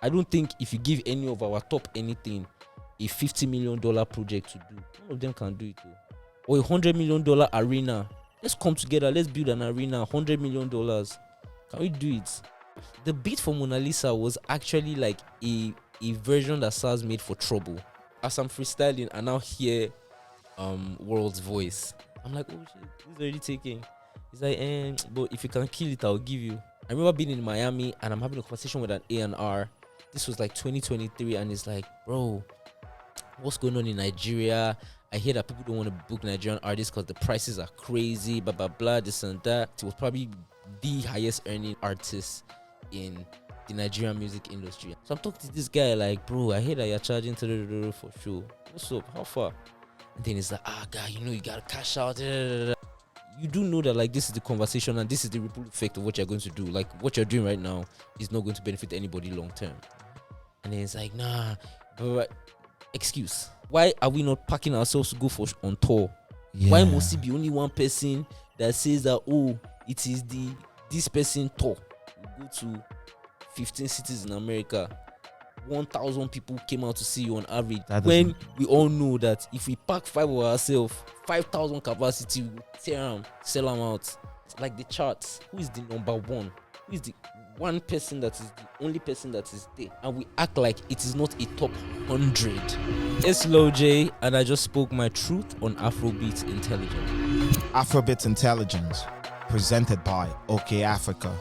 I don't think if you give any of our top anything a $50 million project to do, none of them can do it. Or a $100 million arena. Let's come together. Let's build an arena. $100 million. Can we do it? The beat for Monalisa was actually like a version that Sarz made for Trouble. As I'm freestyling, I now hear World's voice. I'm like, oh shit, he's already taking. He's like, but if you can kill it, I'll give you. I remember being in Miami and I'm having a conversation with an A&R. This was like 2023, and it's like, bro, what's going on in Nigeria? I hear that people don't want to book Nigerian artists because the prices are crazy, blah, blah, blah, this and that. It was probably the highest earning artist in the Nigerian music industry. So I'm talking to this guy like, bro, I hear that you're charging for show. What's up? How far? And then he's like, guy, you gotta cash out. You do know that like this is the conversation and this is the ripple effect of what you're going to do. Like what you're doing right now is not going to benefit anybody long term. And then it's like, nah, but excuse. Why are we not packing ourselves to go for on tour? Yeah. Why must it be only one person that says that, it is this person tour? We go to 15 cities in America. 1,000 people came out to see you on average. When we all know that if we pack 5 of ourselves, 5,000 capacity, we tear them, sell them out. It's like the charts. Who is the number one? Who is the one person that is the only person that is there? And we act like it is not a top 100. It's Lojay, and I just spoke my truth on Afrobeats Intelligence. Afrobeats Intelligence, presented by OkayAfrica.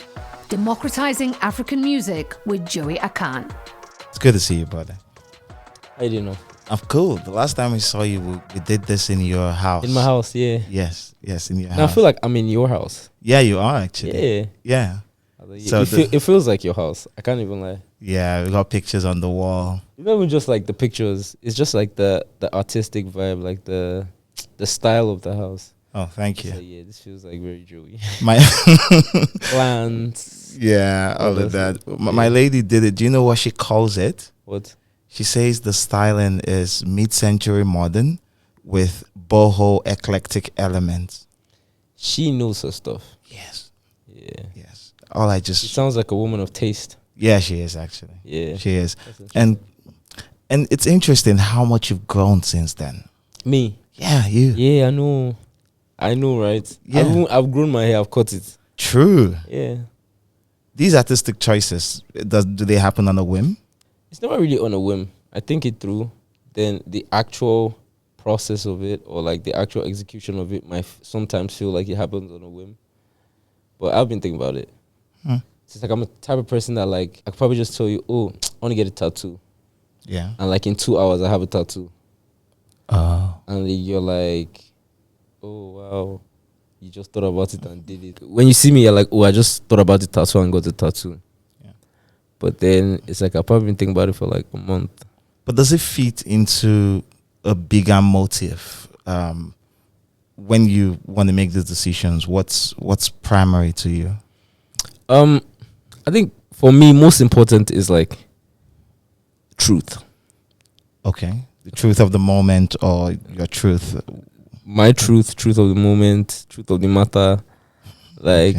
Democratizing African music with Joey Akan. It's good to see you, brother. I didn't know. I'm cool. The last time we saw you, we did this in your house. In my house, yeah. Yes, in your house. Now I feel like I'm in your house. Yeah, you are actually. Yeah. So it feels like your house. I can't even lie. Yeah, we got pictures on the wall. Even just like the pictures, it's just like the artistic vibe, like the style of the house. Oh, thank you. Like, yeah, this feels like very Joey. My plants. Yeah, all of that. My lady did it. Do you know what she calls it? What? She says the styling is mid-century modern with boho eclectic elements. She knows her stuff. Yes. Yeah. Yes. She sounds like a woman of taste. Yeah, she is actually. Yeah. She is. And it's interesting how much you've grown since then. Me? Yeah, you. Yeah, I know, right? Yeah. I've grown my hair, I've cut it. True. Yeah. These artistic choices, do they happen on a whim? It's never really on a whim. I think it through. Then the actual process of it, or like the actual execution of it, might sometimes feel like it happens on a whim. But I've been thinking about it. It's like I'm a type of person that like I could probably just tell you, I want to get a tattoo. Yeah. And like in 2 hours I have a tattoo. Oh. And you're like, oh wow, you just thought about it and did it. When you see me, you're like, I just thought about the tattoo and got the tattoo. Yeah. But then it's like I've probably been thinking about it for like a month. But does it fit into a bigger motive? When you want to make these decisions, what's primary to you? I think for me, most important is like truth. Okay. The truth of the moment, or your truth? My truth of the moment, truth of the matter. Like,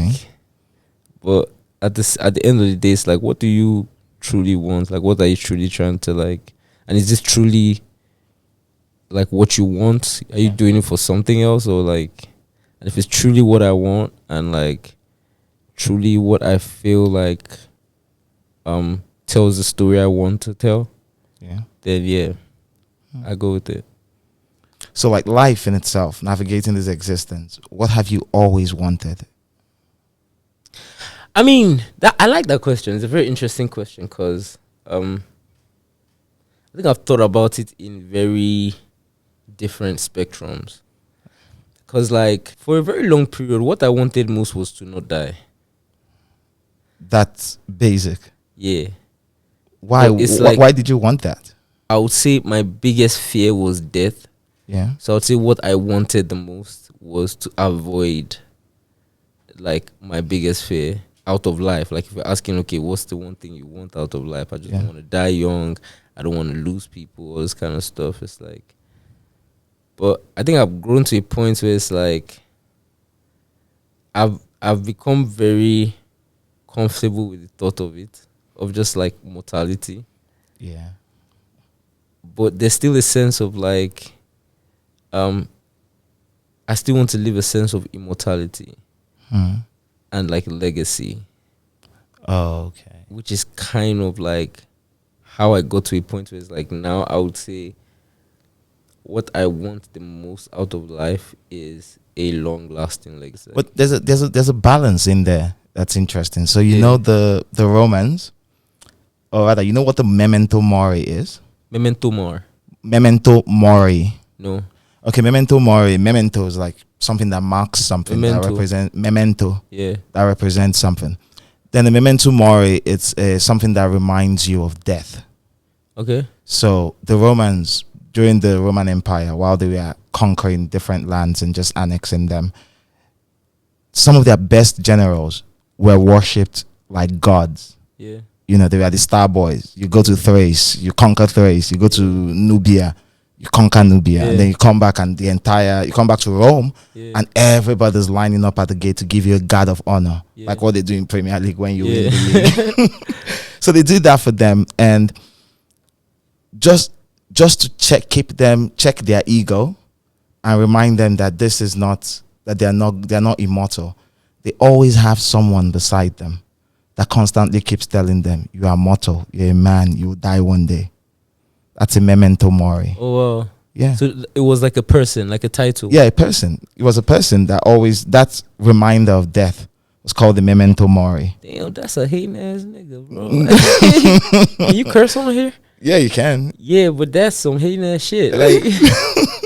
but at the end of the day, it's like, what do you truly want? Like, what are you truly trying to like? And is this truly like what you want? Are you doing it for something else, or like? And if it's truly what I want, and like truly what I feel like tells the story I want to tell, then I go with it. So like life in itself, navigating this existence, what have you always wanted? I mean, I like that question. It's a very interesting question because I think I've thought about it in very different spectrums. Because like for a very long period, what I wanted most was to not die. That's basic. Yeah. Why? Why did you want that? I would say my biggest fear was death. Yeah. So I would say what I wanted the most was to avoid like my biggest fear out of life. Like if you're asking, okay, what's the one thing you want out of life? I just don't want to die young. I don't want to lose people, all this kind of stuff. It's like, but I think I've grown to a point where it's like I've become very comfortable with the thought of it, of just like mortality, Yeah. but there's still a sense of like, I still want to live a sense of immortality and like legacy, Oh, okay. which is kind of like how I got to a point where it's like now I would say what I want the most out of life is a long-lasting legacy. But there's a balance in there that's interesting. So you Yeah. know the Romans, or rather, you know what the memento mori is? Memento mori. Memento mori. No. Okay, memento mori. Memento is like something that marks something that Memento. represents memento. Yeah. That represents something. Then the memento mori, it's something that reminds you of death. Okay. So the Romans, during the Roman Empire, while they were conquering different lands and just annexing them, some of their best generals were worshipped like gods. Yeah. You know, they were the star boys. You go to Thrace, you conquer Thrace. You go to Nubia, you conquer Nubia. Yeah. And then you come back and you come back to Rome, Yeah. and everybody's lining up at the gate to give you a guard of honor. Yeah. Like what they do in Premier League when you Yeah. win the league. So they did that for them, and just to check their ego and remind them that this is not, that they're not immortal. They always have someone beside them that constantly keeps telling them, you are mortal, you're a man, you will die one day. That's a memento mori. Oh wow. Yeah. So it was like a person, like a title. Yeah, a person. It was a person that always, that reminder of death was called the memento mori. Damn, that's a hating ass nigga, bro. Can you curse on here? Yeah, you can. Yeah, but that's some hating ass shit. Like,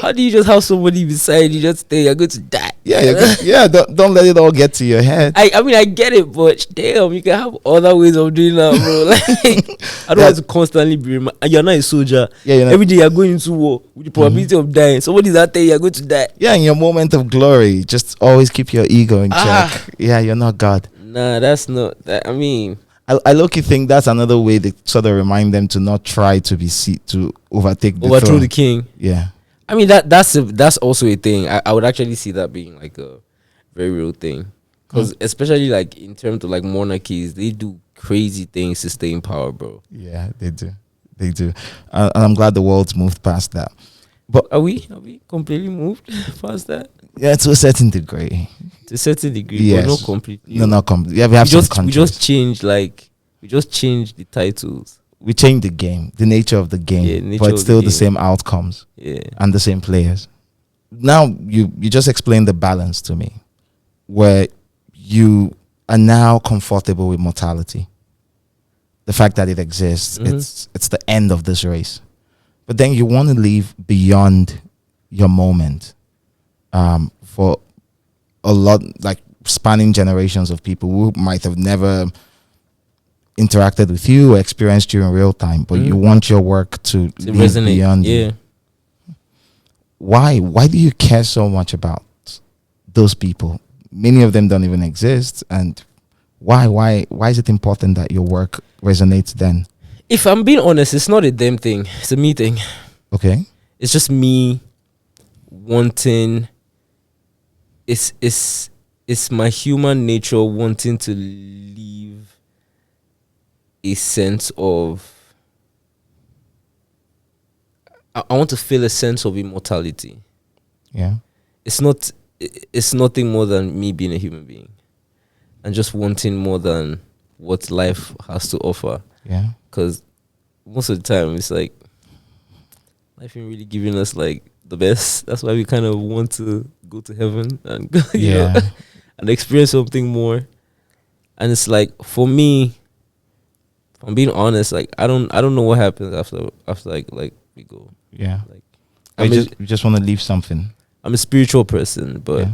how do you just have somebody beside you just say you're going to die? Yeah, don't let it all get to your head. I mean, I get it, but damn, you can have other ways of doing that, bro. Like, I don't have to constantly be you're not a soldier. Yeah, you're not. Every day you're going into war with the probability of dying. Somebody's out there, you're going to die. Yeah, in your moment of glory, just always keep your ego in check. Yeah, you're not God. Nah, that's not that. I mean, I low-key think that's another way they sort of remind them to not try to to overtake the overthrow throne. the king. Yeah. I mean, that's also a thing. I would actually see that being like a very real thing, because especially like in terms of like monarchies, they do crazy things to stay in power, bro. Yeah, they do. And I'm glad the world's moved past that. But Are we completely moved past that? yeah, to a certain degree. To a certain degree, Yes. but not completely. No, not completely. Yeah, we have some we countries. just changed the titles. We changed the game, the nature of the game, Yeah, nature but it's of still the the game. same outcomes Yeah. and the same players. Now you just explained the balance to me, where you are now comfortable with mortality, the fact that it exists. It's the end of this race, but then you want to live beyond your moment, for a lot, like spanning generations of people who might have never interacted with you or experienced you in real time, but you want your work to live resonate. beyond you. Yeah. Why do you care so much about those people? Many of them don't even exist, and why is it important that your work resonates then? If I'm being honest, it's not a them thing. It's a me thing. Okay. It's just me wanting. It's my human nature wanting to leave a sense of. I want to feel a sense of immortality. Yeah. It's nothing more than me being a human being and just wanting more than what life has to offer. Yeah. Because most of the time it's like life ain't really giving us like the best. That's why we kind of want to go to heaven and you know, and experience something more. And it's like, for me, if I'm being honest, like I don't know what happens after like we go. Yeah. Like You just want to leave something. I'm a spiritual person, but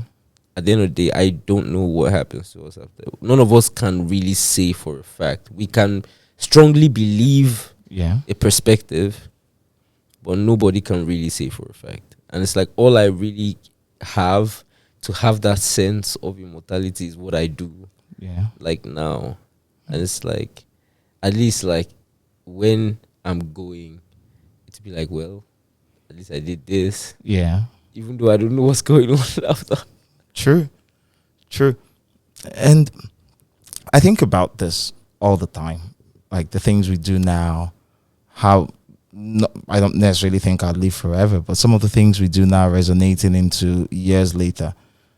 at the end of the day, I don't know what happens to us after. None of us can really say for a fact. We can strongly believe a perspective, but nobody can really say for a fact. And it's like all I really have to have that sense of immortality is what I do. Yeah. Like now. And it's like, at least like when I'm going, to be like, well, at least I did this. Yeah. Even though I don't know what's going on after. True. And I think about this all the time. like the things we do now, how I don't necessarily think I'll live forever, but some of the things we do now resonating into years later.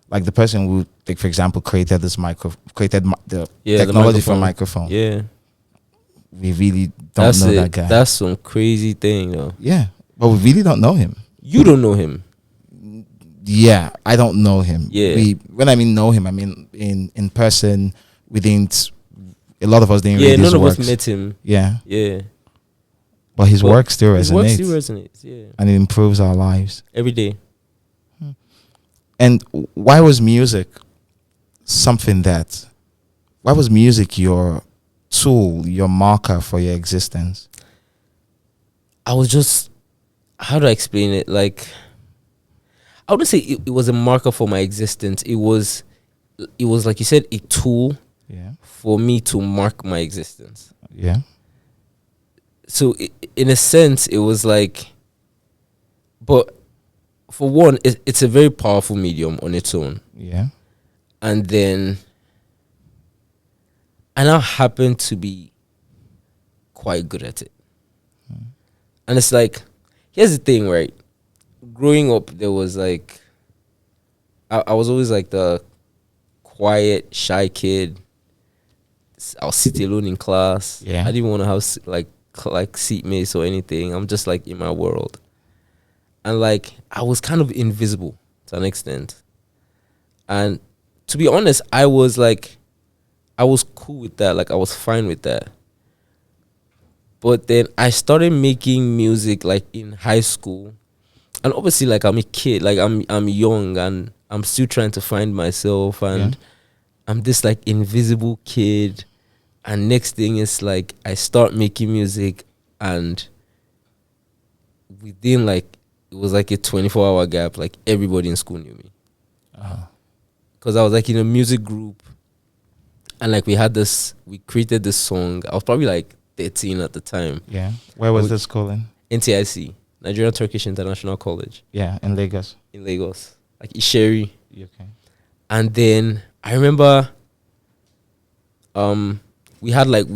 Like the person who, like for example, created the technology for microphone. Yeah, we really don't know that guy. That's some crazy thing, though. Yeah, but we really don't know him. You don't know him. Yeah, I don't know him. Yeah. When I mean know him, I mean in person. We didn't. A lot of us didn't read his none works. of us met him. Yeah. Yeah. But his work still resonates. Yeah. And it improves our lives every day. And why was music why was music your tool, your marker for your existence? I was just, how do I explain it? Like, I wouldn't say it was a marker for my existence. It was like you said, a tool for me to mark my existence. Yeah. So in a sense, it was like, but for one, it's a very powerful medium on its own. Yeah. And then I now happen to be quite good at it. And it's like, here's the thing, right? Growing up, there was like, I was always like the quiet, shy kid. I'll sit alone in class. Yeah. I didn't want to have like seatmates or anything. I'm just like in my world. And like, I was kind of invisible to an extent. And to be honest, I was cool with that. Like, I was fine with that. But then I started making music like in high school. And obviously, like, I'm a kid. Like, I'm young and I'm still trying to find myself. And I'm this like invisible kid. And next thing is like, I start making music, and within like, it was like a 24-hour gap. Like, everybody in school knew me. Because I was like in a music group, and like we created this song. I was probably like 13 at the time. Yeah. Where was this school in? NTIC, Nigerian Turkish International College. Yeah, in Lagos. In Lagos. Like Isheri. Okay. And then I remember we had like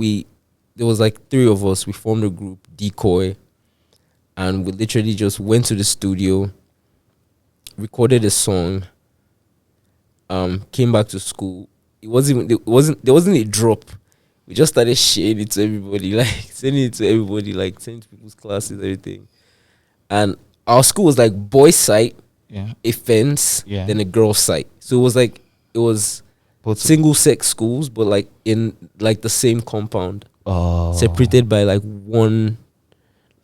there was like 3 of us. We formed a group, Decoy, and we literally just went to the studio, recorded a song, came back to school. There wasn't a drop. We just started sharing it to everybody, like sending it to everybody, like sending it to people's classes, everything. And our school was like boys' site, a fence, then a girls' site. So it was both single sex schools, but like in like the same compound, separated by like one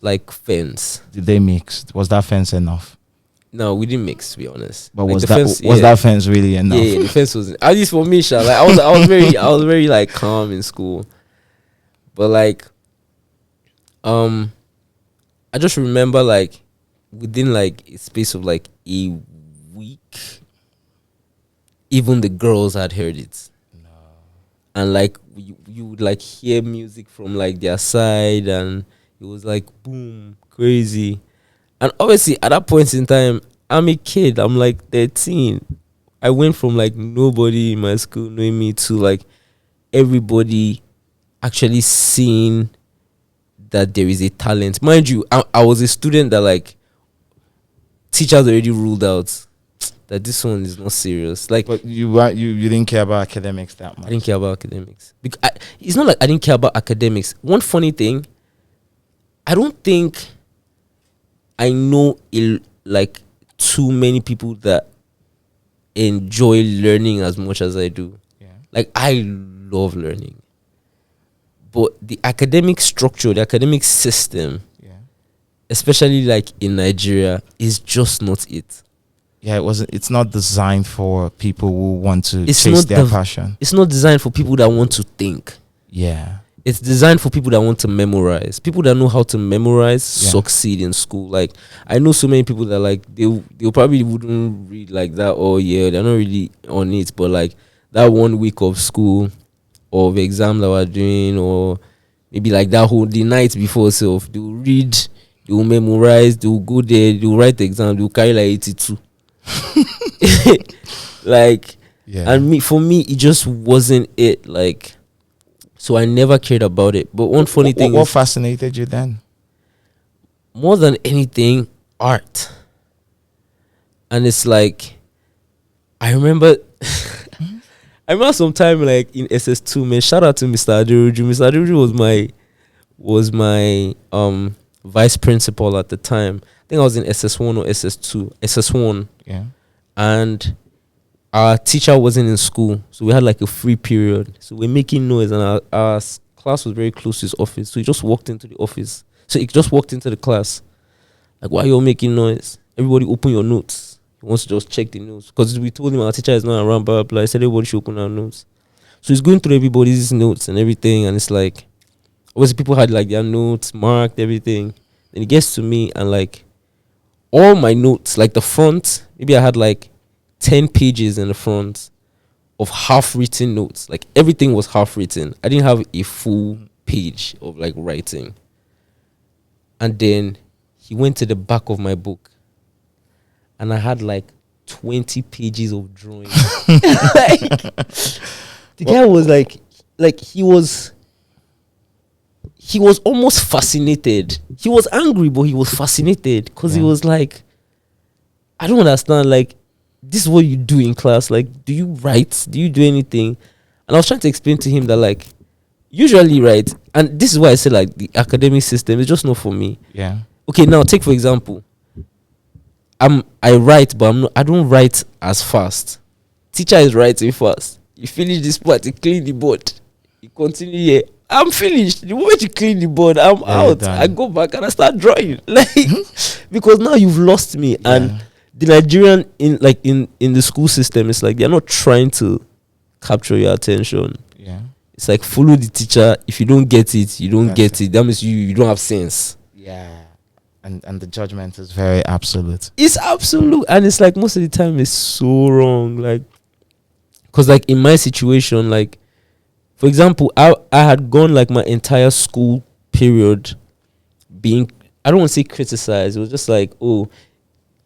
like fence. Did they mix? Was that fence enough? No, we didn't mix, to be honest. But like was that fence really enough? Yeah, the fence was, at least for me, Sha. Like I was very like calm in school. But like I just remember like within like a space of like a week, even the girls had heard it. No. And like you would like hear music from like their side, and it was like boom, crazy. And obviously, at that point in time, I'm a kid. I'm like 13. I went from like nobody in my school knowing me to like everybody actually seeing that there is a talent. Mind you, I was a student that like teachers already ruled out that this one is not serious. Like, but you didn't care about academics that much. I didn't care about academics. It's not like I didn't care about academics. One funny thing, I don't think I know like too many people that enjoy learning as much as I do. Yeah. Like, I love learning. But the academic structure, the academic system, especially like in Nigeria, is just not it. Yeah, it's not designed for people who want to chase their passion. It's not designed for people that want to think. Yeah. It's designed for people that want to memorize. People that know how to memorize succeed in school. Like, I know so many people that like they probably wouldn't read like that all year. They're not really on it. But like that 1 week of school or the exam that we're doing, or maybe like the night before self, they'll read, they'll memorize, they'll go there, they'll write the exam, they'll carry like 82. Like, and for me, it just wasn't it. Like, So I never cared about it. But one funny thing What is, fascinated you then? more than anything, art. And it's like, I remember, I remember sometime like in SS2, man. Shout out to Mr. Aderoju. Mr. Aderoju was my vice principal at the time. I think I was in SS1 or SS2. SS1, Yeah. and our teacher wasn't in school, so we had like a free period. So we're making noise, and our class was very close to his office. So he just walked into the office. So he just walked into the class. Like, why are you all making noise? Everybody open your notes. He wants to just check the notes. Because we told him our teacher is not around, blah, blah, blah. I said everybody should open our notes. So he's going through everybody's notes and everything. And it's like, obviously people had like their notes marked, everything. Then he gets to me and like, all my notes, like the front, maybe I had like 10 pages in the front of half-written notes. Like everything was half-written. I didn't have a full page of like writing. And then he went to the back of my book, and I had like 20 pages of drawing. Like, the guy was like he was almost fascinated. He was angry, but he was fascinated because he was like, I don't understand. Like, this is what you do in class. Like, do you write? Do you do anything? And I was trying to explain to him that like, usually, right? And this is why I say like the academic system is just not for me. Yeah. Okay, now take for example, I write, but I don't write as fast. Teacher is writing fast. You finish this part, you clean the board. You continue here. I'm finished. The moment you clean the board, I'm out. I go back and I start drawing. Like, because now you've lost me. Yeah. And the Nigerian in the school system, it's like they're not trying to capture your attention. Yeah. It's like follow the teacher. If you don't get it, you don't That's get it. That means you don't have sense. Yeah. And the judgment is very absolute. It's absolute, and it's like most of the time it's so wrong. Like, because like in my situation, like for example, I had gone like my entire school period being, I don't want to say criticized. It was just like, oh,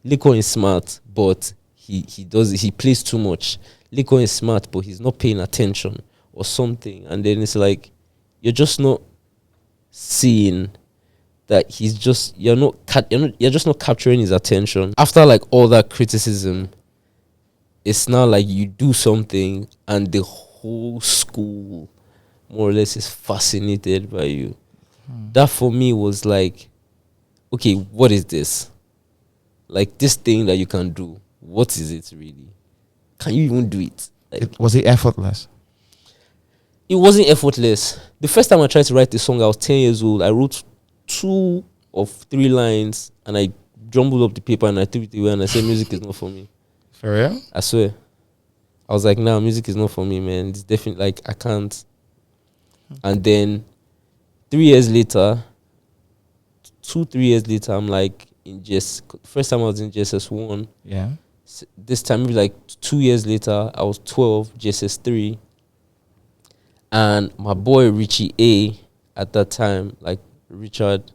Lincoln is smart, but he plays too much. Lincoln is smart, but he's not paying attention or something. And then it's like you're just not seeing that you're just not capturing his attention. After like all that criticism, it's now like you do something and the whole school more or less is fascinated by you. That for me was like, okay, what is this? Like this thing that you can do, what is it really? Can you even do it? Like, Was it effortless? it wasn't effortless. The first time I tried to write the song, I was 10 years old. I wrote 2 or 3 lines and I jumbled up the paper and I threw it away and I said music is not for me. For real? I swear. I was like, nah, music is not for me, man. It's definitely like I can't. And then 3 years later, 2-3 years later, I'm like in first time I was in JSS1. Yeah. This time maybe like 2 years later, I was 12, JSS3. And my boy Richie A at that time, like Richard,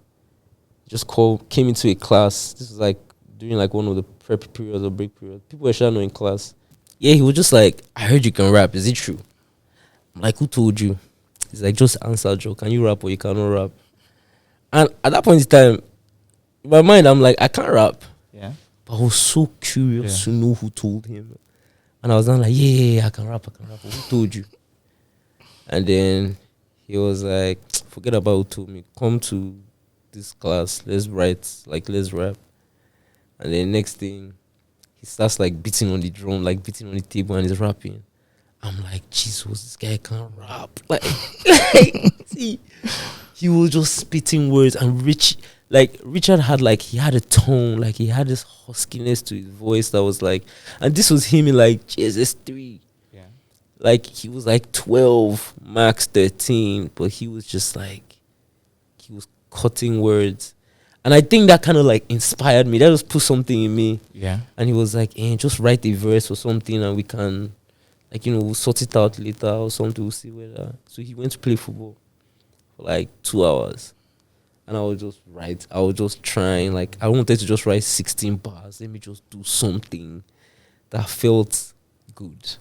just came into a class. This was like during like one of the prep periods or break period. People were shouting in class. Yeah, he was just like, I heard you can rap. Is it true? I'm like, who told you? He's like, just answer, Joe. Can you rap or you cannot rap? And at that point in time, in my mind, I'm like, I can't rap. Yeah. But I was so curious to know who told him. And I was then like, yeah, I can rap. But who told you? And then he was like, forget about who told me. Come to this class. Let's write. Like, let's rap. And then next thing, he starts like beating on the drum, like beating on the table and he's rapping. I'm like, Jesus, this guy can't rap. Like see, he was just spitting words. And Richard had like, he had a tone, like he had this huskiness to his voice that was like, and this was him in like JSS3. Yeah. Like he was like 12, max 13, but he was just like, he was cutting words. And I think that kind of like inspired me. That just put something in me. Yeah. And he was like, just write a verse or something and we can, like, we'll sort it out later or something. We'll see whether. So he went to play football for like 2 hours. And I was just write. I was just trying. Like, I wanted to just write 16 bars. Let me just do something that felt good.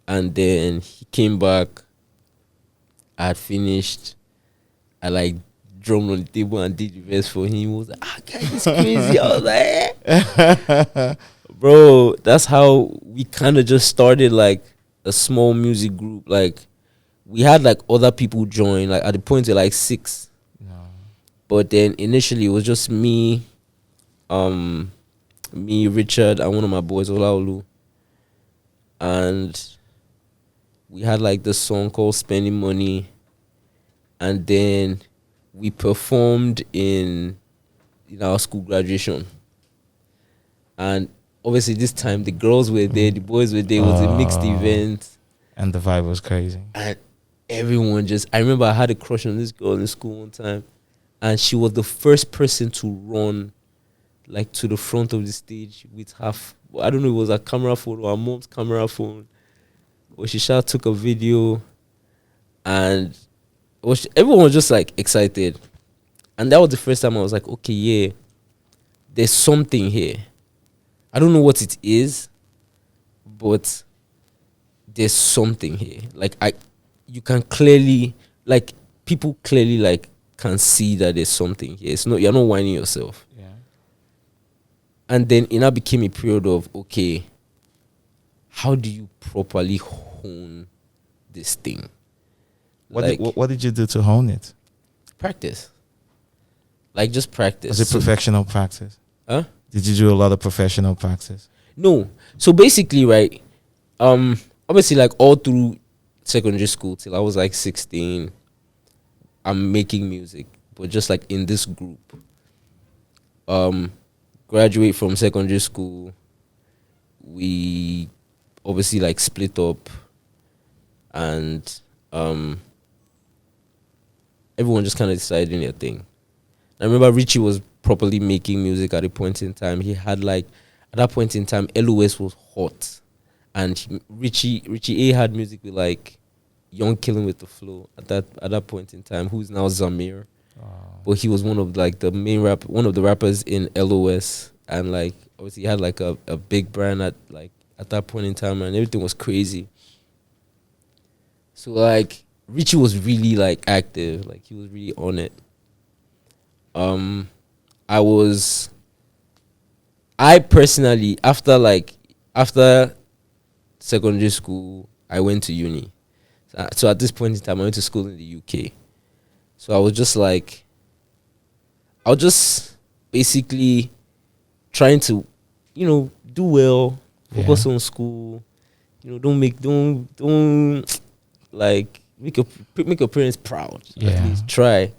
And then he came back I had finished. I like drummed on the table and did the verse for him. He was like, guys, it's crazy. I was like, bro, that's how we kind of just started like a small music group. Like we had like other people join. Like at the point, like 6. No. But then initially it was just me, Richard, and one of my boys, Olaolu. And we had like this song called Spending Money. And then we performed in our school graduation. And obviously this time the girls were there, the boys were there. It was a mixed event. And the vibe was crazy. And everyone I remember I had a crush on this girl in school one time. And she was the first person to run like to the front of the stage with I don't know, it was a camera phone or her mom's camera phone. But she took a video, and everyone was just like excited. And that was the first time I was like, okay, yeah, there's something here. I don't know what it is, but there's something here. Like you can clearly, like people clearly like can see that there's something here. You're not whining yourself. Yeah. And then it now became a period of, okay, how do you properly hone this thing? What did you do to hone it? Practice. Like just practice. Was it professional practice? Huh? Did you do a lot of professional practice? No. So basically, right, obviously like all through secondary school till I was like 16, I'm making music, but just like in this group. Graduate from secondary school, we obviously like split up, and everyone just kind of decided in their thing. I remember Richie was properly making music at a point in time. He had like, at that point in time, LOS was hot, and Richie A had music with like Young Killing with the Flow at that point in time, who's now Zamir. But he was one of like the main one of the rappers in LOS, and like obviously he had like a big brand at that point in time, and everything was crazy. So like Richie was really like active, like he was really on it. I personally after secondary school, I went to uni. So at this point in time, I went to school in the UK. So I was just basically trying to, do well, focus on school, don't like make your parents proud. Yeah. At least try.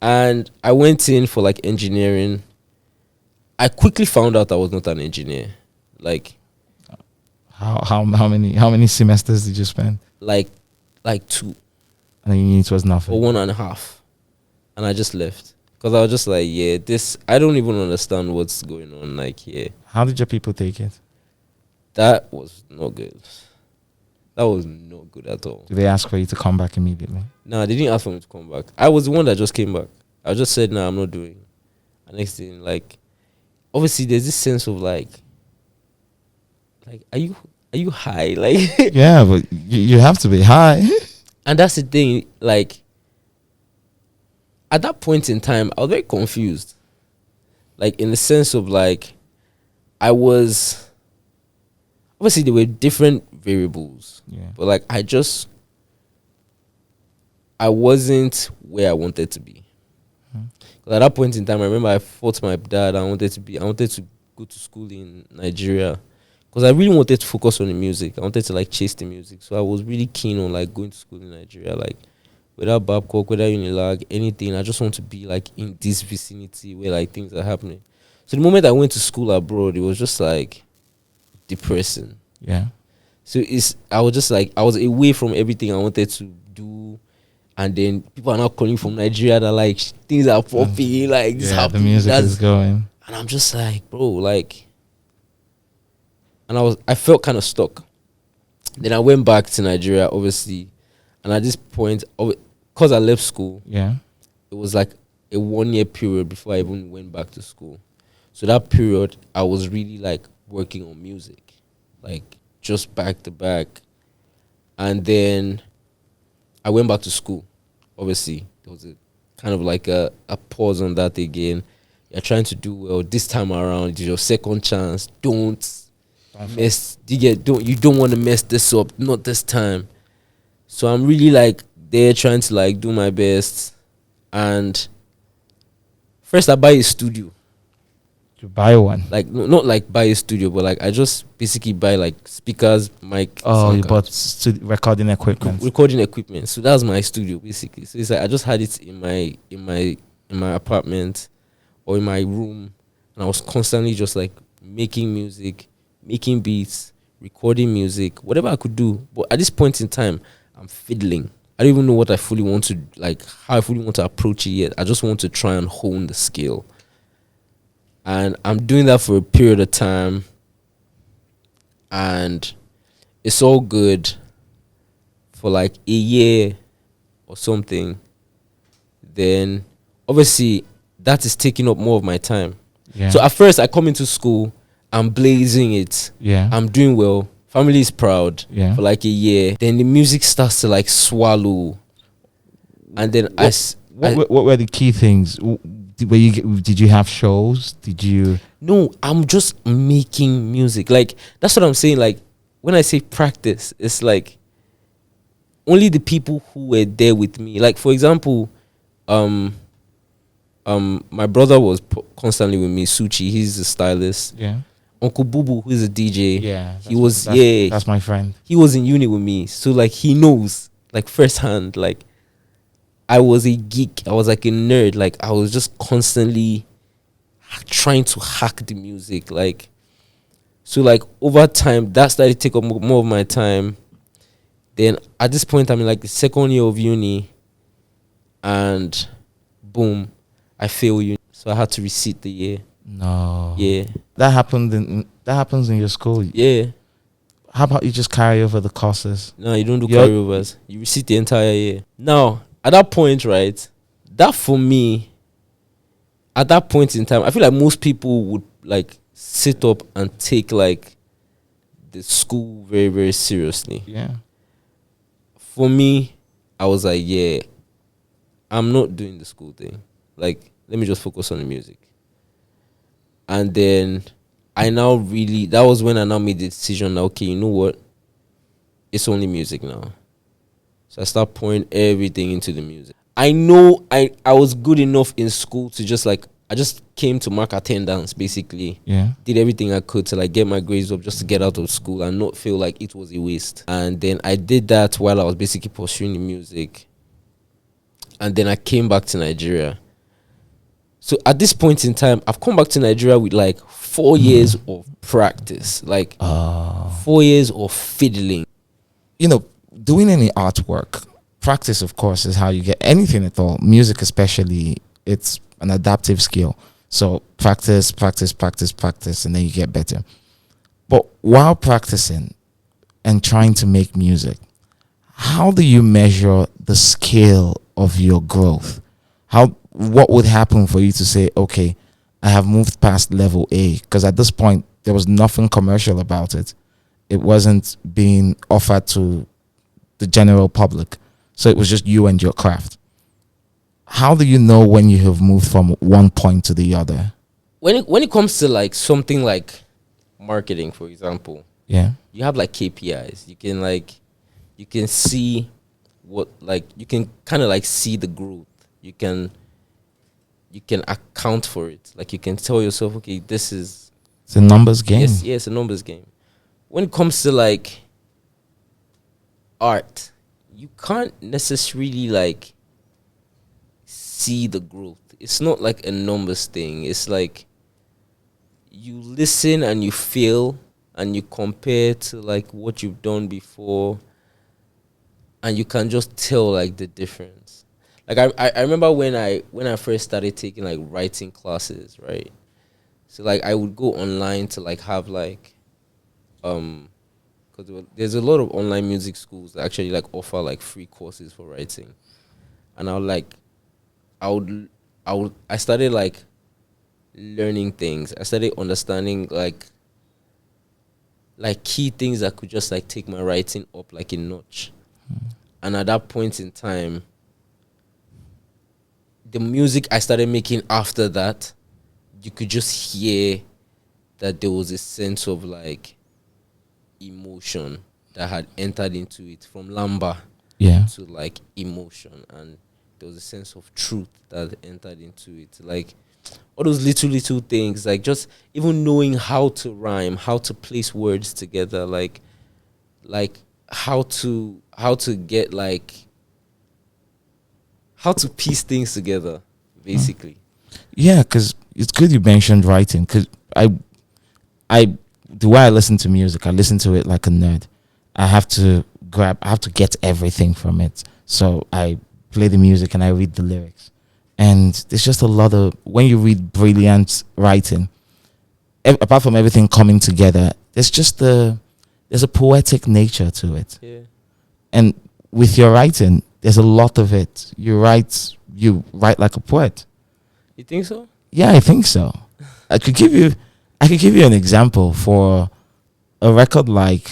And I went in for like engineering. I quickly found out I was not an engineer. Like how many semesters did you spend? Like 2. And then it was nothing. Or 1.5. And I just left. Because I was just like, yeah, I don't even understand what's going on like here. How did your people take it? That was not good. That was not good at all. Did they ask for you to come back immediately? No, they didn't ask for me to come back. I was the one that just came back. I just said, I'm not doing. And next thing, like, obviously there's this sense of like are you high? Like yeah, but you have to be high. And that's the thing, like at that point in time, I was very confused. Like in the sense of like I was obviously there were different variables. Yeah. But like I wasn't where I wanted to be. At that point in time, I remember I fought my dad. I wanted to go to school in Nigeria because I really wanted to focus on the music. I wanted to like chase the music. So I was really keen on like going to school in Nigeria, like without Babcock, without Unilag, anything. I just want to be like in this vicinity where like things are happening. So the moment I went to school abroad, it was just like depressing. Yeah. So I was away from everything I wanted to do. And then people are now calling from Nigeria that like things are popping, like this happening. The music is going. And I'm just like, bro, like, and I felt kind of stuck. Then I went back to Nigeria, obviously, and at this point, because I left school, yeah, it was like a 1-year period before I even went back to school. So that period, I was really like working on music, like just back to back, and then I I went back to school. Obviously, there was a kind of like a pause on that again. You're trying to do well this time around. It's your second chance. Don't mess. You don't want to mess this up. Not this time. So I'm really like there trying to like do my best. And first I buy a studio. To buy one. Like not like buy a studio, but like I just basically buy like speakers, mic. Oh, you bought recording equipment. Recording equipment. So that's my studio basically. So it's like I just had it in my apartment or in my room, and I was constantly just like making music, making beats, recording music, whatever I could do. But at this point in time, I'm fiddling. I don't even know what I fully want to like, how I fully want to approach it yet. I just want to try and hone the skill. And I'm doing that for a period of time, and it's all good for like a year or something. Then obviously that is taking up more of my time. Yeah. So at first I come into school, I'm blazing it. Yeah. I'm doing well. Family is proud. Yeah. For like a year. Then the music starts to like swallow. And then what were the key things? Did you have shows? Did you? No, I'm just making music. Like that's what I'm saying. Like when I say practice, it's like only the people who were there with me. Like for example, my brother was constantly with me. Suchi, he's a stylist. Yeah. Uncle Bubu, who is a DJ. Yeah. That's my friend. He was in uni with me, so like he knows like firsthand. Like I was a geek. I was like a nerd. Like I was just constantly trying to hack the music. Like so, like over time, that started to take up more of my time. Then at this point, I'm in like the second year of uni, and boom, I fail uni. So I had to resit the year. No. Yeah. That happens in your school. Yeah. How about you just carry over the courses? No, you don't do carryovers. You resit the entire year. Now, at that point, right, that for me, at that point in time, I feel like most people would like sit up and take like the school very, very seriously. Yeah. For me, I was like, yeah, I'm not doing the school thing. Like, let me just focus on the music. And then that was when I now made the decision, that, okay, you know what? It's only music now. So I start pouring everything into the music. I know I was good enough in school to just like, I just came to mark attendance basically. Yeah. Did everything I could to like get my grades up just to get out of school and not feel like it was a waste. And then I did that while I was basically pursuing the music. And then I came back to Nigeria. So at this point in time, I've come back to Nigeria with like 4 years of practice, like 4 years of fiddling. You know, doing any artwork, practice, of course, is how you get anything at all. Music especially, it's an adaptive skill. So practice, and then you get better. But while practicing and trying to make music, how do you measure the scale of your growth? What would happen for you to say, okay, I have moved past level A? Because at this point, there was nothing commercial about it. It wasn't being offered to the general public. So it was just you and your craft. How do you know when you have moved from one point to the other? When it comes to like something like marketing, for example, Yeah. you have like KPIs. You can see what, like, you can kind of like see the growth. You can account for it. Like you can tell yourself, okay, this is, It's a numbers game. yes, it's a numbers game. When it comes to like art, you can't necessarily like see the growth. It's not like a numbers thing. It's like you listen and you feel and you compare to like what you've done before, and you can just tell like the difference. Like I remember when I first started taking like writing classes, right? So like I would go online to like have like because there's a lot of online music schools that actually like offer like free courses for writing, and I started like learning things. I started understanding like key things that could just like take my writing up like a notch. And at that point in time, the music I started making after that, you could just hear that there was a sense of like emotion that had entered into it, from Lamba Yeah. to like emotion, and there was a sense of truth that entered into it. Like all those little things, like just even knowing how to rhyme, how to place words together, like how to get like how to piece things together, basically. Yeah, because it's good you mentioned writing, because I the way I listen to music, I listen to it like a nerd. I have to get everything from it. So I play the music and I read the lyrics. And there's just a lot of, when you read brilliant writing, apart from everything coming together, there's a poetic nature to it. Yeah. And with your writing, there's a lot of it. You write like a poet. You think so? Yeah, I think so. I could give you an example for a record like,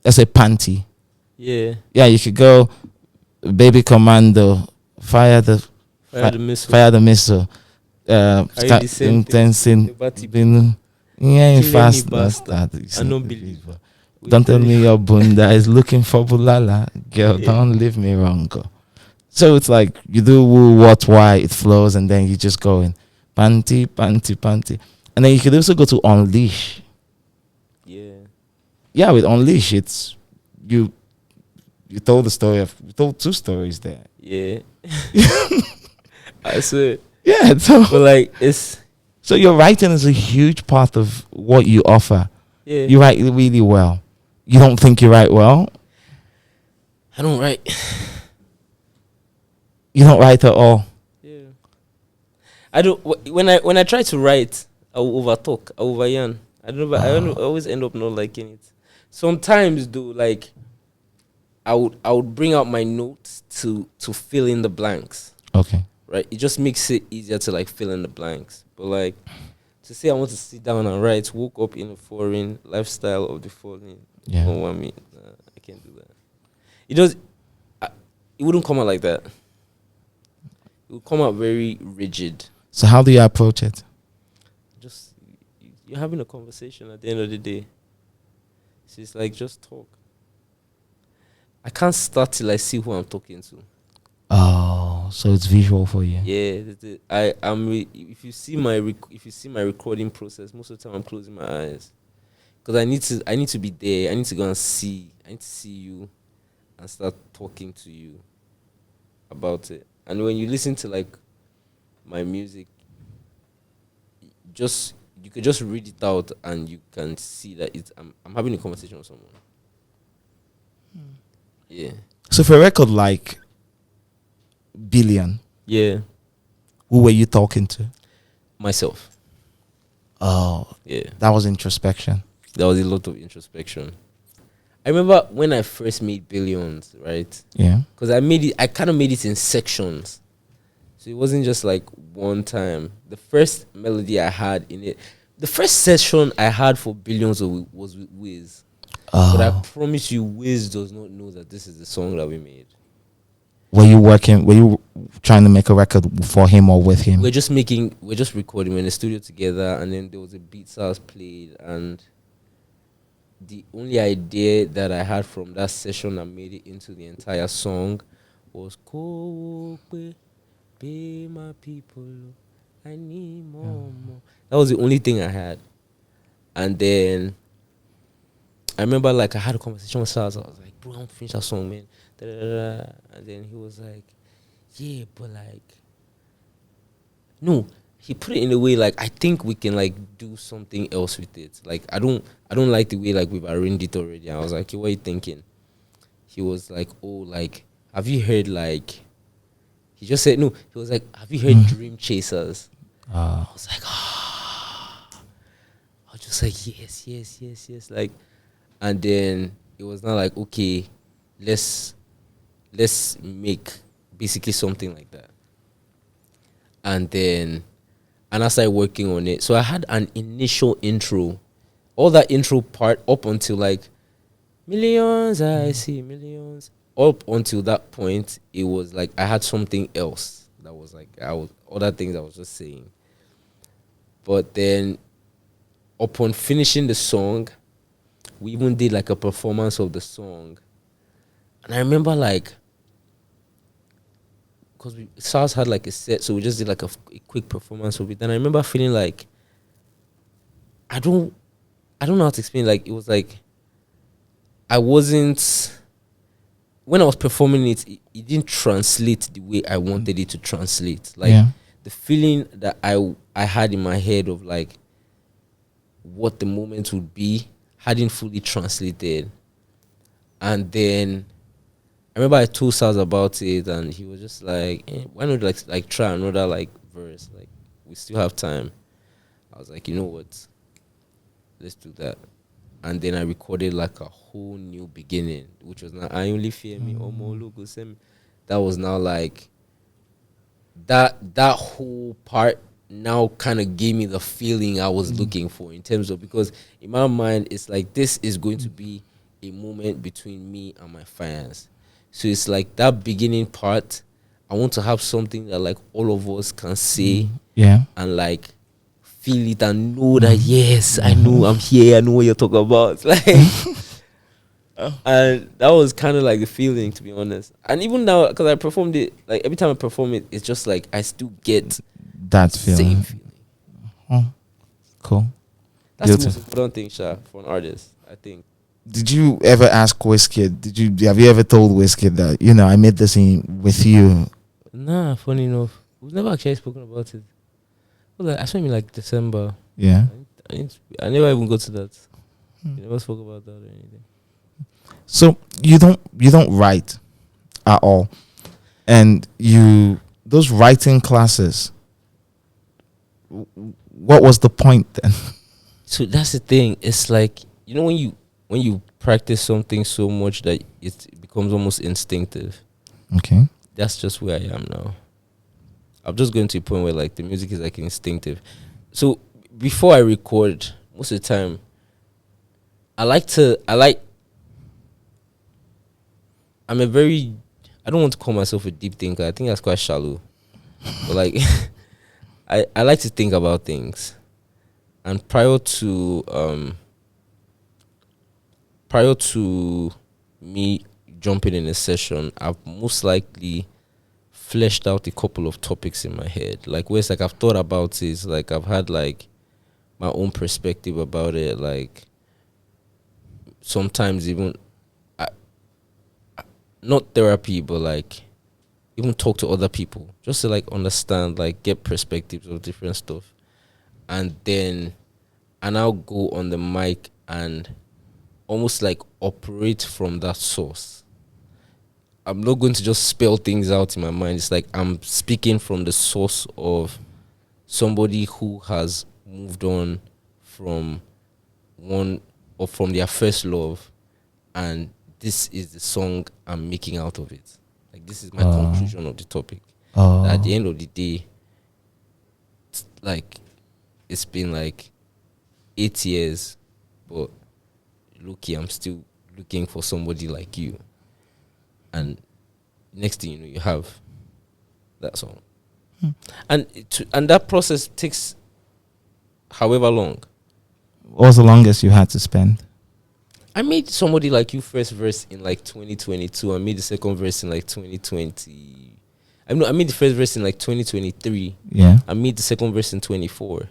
let's say, Panty. Yeah. Yeah, you could go Baby Commando, fire the missile. Intensing. Yeah, fast. Unbelievable. Don't tell me your bunda is looking for bulala. Girl, don't leave me wrong. Girl. So it's like you do woo, what, why, it flows, and then you just go in panty, panty, panty. And then you could also go to Unleash. Yeah. Yeah, with Unleash, it's you told told two stories there. Yeah. I swear. Yeah, so But like so your writing is a huge part of what you offer. Yeah. You write really well. You don't think you write well? I don't write. You don't write at all. Yeah. I don't. When I try to write, I will overtalk. I will overyarn. I always end up not liking it. Sometimes though, like I would bring out my notes to fill in the blanks. Okay. Right. It just makes it easier to like fill in the blanks. But like to say I want to sit down and write, woke up in a foreign lifestyle of the foreign. Yeah. Oh, I mean, I can't do that. It does. It wouldn't come out like that. It would come out very rigid. So how do you approach it? Just you're having a conversation at the end of the day. So it's like just talk. I can't start till I see who I'm talking to. Oh, so it's visual for you. Yeah, if you see my recording process, most of the time I'm closing my eyes because I need to be there. I need to go and see. I need to see you and start talking to you about it. And when you listen to like my music, you could just read it out and you can see that I'm having a conversation with someone. Yeah. So for a record like Billion, Yeah. who were you talking to? Myself. Oh, Yeah. that was introspection. There was a lot of introspection. I remember when I first made Billions, right? Yeah. Because I kind of made it in sections. So it wasn't just like one time. The first melody I had in it, the first session I had for Billions was with Wiz. But I promise you, Wiz does not know that this is the song that we made. Were you trying to make a record for him or with him? We're just recording. We're in the studio together, and then there was a beat Sarz played, and the only idea that I had from that session that made it into the entire song was "Ko be my people, I need more." That was the only thing I had. And then I remember like I had a conversation with Sarz. I was like, "Bro, I want to finish that song, man." And then he was like, "Yeah, but like, no." He put it in a way like I think we can like do something else with it. Like I don't like the way like we've arranged it already. I was like, "Hey, what are you thinking?" He was like, "Oh, like have you heard like?" He just said no. He was like, "Have you heard Dream Chasers?" I was like, "Ah." I was just like, yes. Like, and then it was not like, okay, let's make basically something like that. And I started working on it. So I had an initial intro. All that intro part up until like millions I see, millions up until that point, it was like I had something else that was like other things I was just saying. But then, upon finishing the song, we even did like a performance of the song, and I remember like, because Sarz had like a set, so we just did like a quick performance of it. And I remember feeling like I don't know how to explain. Like, it was like I wasn't, when I was performing it, it didn't translate the way I wanted it to translate. Like, the feeling that I had in my head of like what the moment would be hadn't fully translated. And then I remember I told Sarz about it, and he was just like, why not like try another like verse? Like, we still have time. I was like, you know what? Let's do that. And then I recorded like a whole new beginning, which was now I Only Fear Me, Omo Logo Semi. That was now like that whole part now kind of gave me the feeling I was looking for, in terms of, because in my mind it's like this is going to be a moment between me and my fans. So it's like that beginning part, I want to have something that like all of us can say and like feel it and know that yes, I know I'm here, I know what you're talking about. Like, and that was kind of like the feeling, to be honest. And even now, because I performed it, like every time I perform it, it's just like I still get that same feeling. feeling. Cool. That's the most important thing, Sha, for an artist, I think. Did you ever ask Wizkid? Have you ever told Wizkid that, I made this in with you? Nah, funny enough, we've never actually spoken about it. Well, like, I saw him in like December. Yeah. I never even go to that. We never spoke about that or anything. So you don't write at all, and those writing classes. What was the point then? So that's the thing. It's like, when you practice something so much that it becomes almost instinctive. Okay. That's just where I am now. I'm just going to a point where like the music is like instinctive. So before I record, most of the time, I don't want to call myself a deep thinker. I think that's quite shallow. But like, I like to think about things. And prior to me jumping in a session, I've most likely fleshed out a couple of topics in my head. Like, where it's like I've thought about it, like I've had like my own perspective about it. Like, sometimes even not therapy, but like even talk to other people just to like understand, like get perspectives of different stuff. And then I now go on the mic and almost like operate from that source. I'm not going to just spell things out in my mind. It's like I'm speaking from the source of somebody who has moved on from from their first love, and this is the song I'm making out of it. Like, this is my conclusion of the topic. At the end of the day, like, it's been like 8 years, but look, I'm still looking for somebody like you. And next thing you know, you have that song. And that process takes however long. What was the longest you had to spend? I made Somebody Like You first verse in like 2022. I made the second verse in like 2020. I made the first verse in like 2023. Yeah. I made the second verse in 24.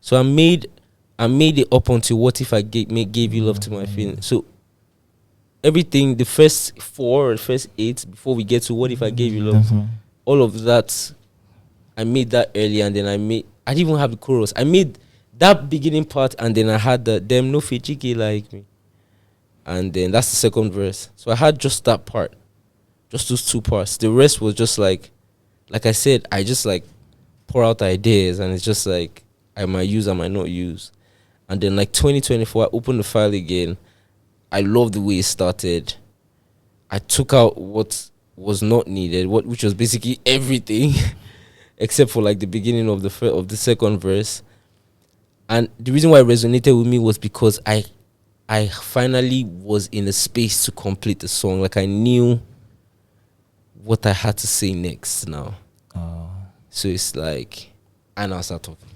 So I made it up until What If I Gave You Love to My Feeling. So everything, the first 4 or the first 8, before we get to What If I Gave You Love, Definitely. all of that, I made that early, and then I didn't even have the chorus. I made that beginning part, and then I had the Them No Fijiki Like Me. And then that's the second verse. So I had just that part. Just those 2 parts. The rest was just like I said, I just like pour out ideas, and it's just like I might use, I might not use. And then like 2024, I opened the file again. I love the way it started. I took out what was not needed, which was basically everything, except for like the beginning of the second verse. And the reason why it resonated with me was because I I finally was in a space to complete the song. Like, I knew what I had to say next now. So it's like, I now start talking.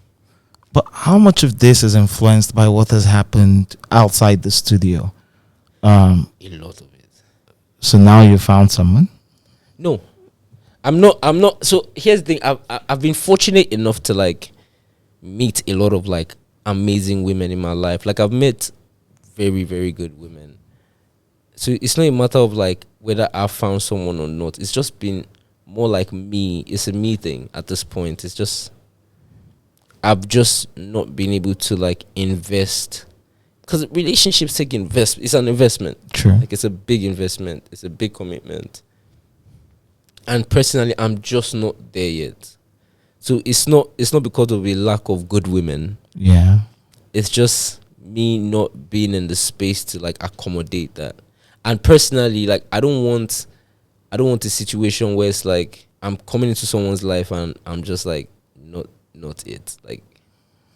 But how much of this is influenced by what has happened outside the studio? A lot of it. So now you found someone? No, I'm not. So here's the thing. I've been fortunate enough to like meet a lot of like amazing women in my life. Like, I've met very, very good women. So it's not a matter of like whether I found someone or not. It's just been more like me. It's a me thing at this point. It's just, I've just not been able to like invest, because relationships take it's an investment. True. Like, it's a big investment. It's a big commitment. And personally, I'm just not there yet. So it's not because of a lack of good women. Yeah. It's just me not being in the space to like accommodate that. And personally, like, I don't want a situation where it's like I'm coming into someone's life and I'm just like not it. Like,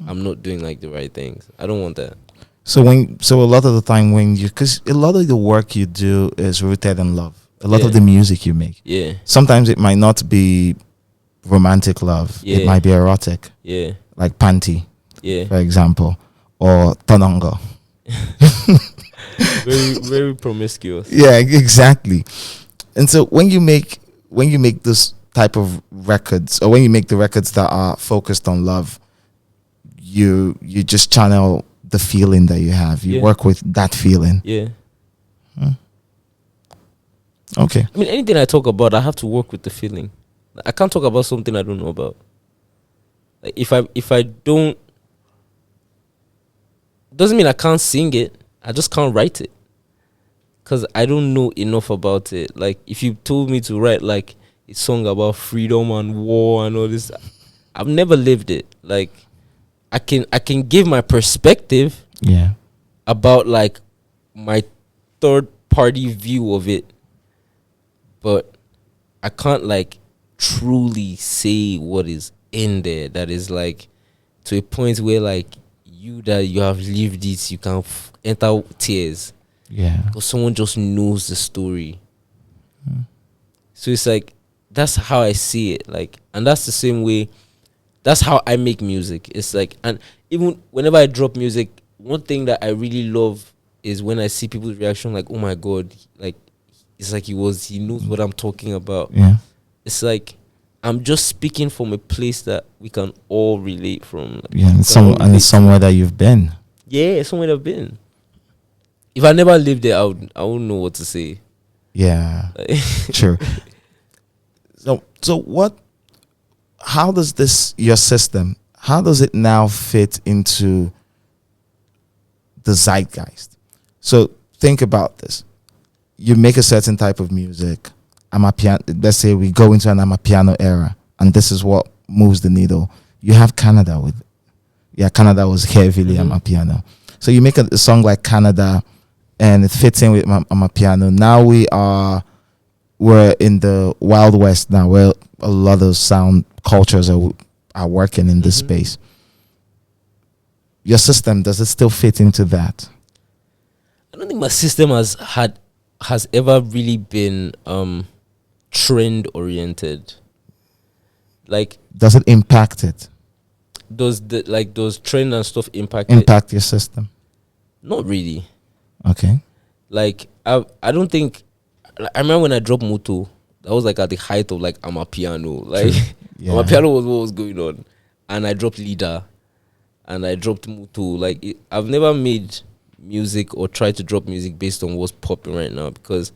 I'm not doing like the right things. I don't want that. So a lot of the time because a lot of the work you do is rooted in love. A lot of the music you make. Yeah. Sometimes it might not be romantic love. Yeah. It might be erotic. Yeah. Like Panty, Yeah. for example, or Tonongo. Very, very promiscuous. Yeah, exactly. And so when you make this type of records, or when you make the records that are focused on love, you just channel the feeling that you have. You work with that feeling. Yeah. Okay. I mean, anything I talk about, I have to work with the feeling. I can't talk about something I don't know about. Like, if I don't, doesn't mean I can't sing it. I just can't write it, because I don't know enough about it. Like, if you told me to write like a song about freedom and war and all this, I've never lived it. Like, I can give my perspective. Yeah. About like my third party view of it, but I can't like truly say what is in there that is like to a point where like you have lived it, you can enter tears. Yeah. Because someone just knows the story. So it's like, that's how I see it. Like, and that's the same way, that's how I make music. It's like, and even whenever I drop music, one thing that I really love is when I see people's reaction, like, oh my God, like, it's like he knows what I'm talking about. Yeah. It's like, I'm just speaking from a place that we can all relate from. Like, Yeah, and it's somewhere that you've been. Yeah, somewhere I've been. If I never lived there, I wouldn't know what to say. Yeah. True. So what, how does your system, how does it now fit into the zeitgeist? So think about this. You make a certain type of music. Let's say we go into an Amapiano era, and this is what moves the needle. You have Canada with, Canada was heavily Amapiano. So you make a song like Canada, and it fits in with Amapiano. Now we're in the Wild West now, where a lot of sound cultures are working in this space. Your system, does it still fit into that? I don't think my system has ever really been trend oriented. Like, does it impact it? Does trend and stuff impact your system? Not really. Okay. Like, I don't think, I remember when I dropped Moto, that was like at the height of like Amapiano. Like, Amapiano was what was going on, and I dropped Leader, and I dropped Moto. Like, I've never made music or tried to drop music based on what's popping right now, because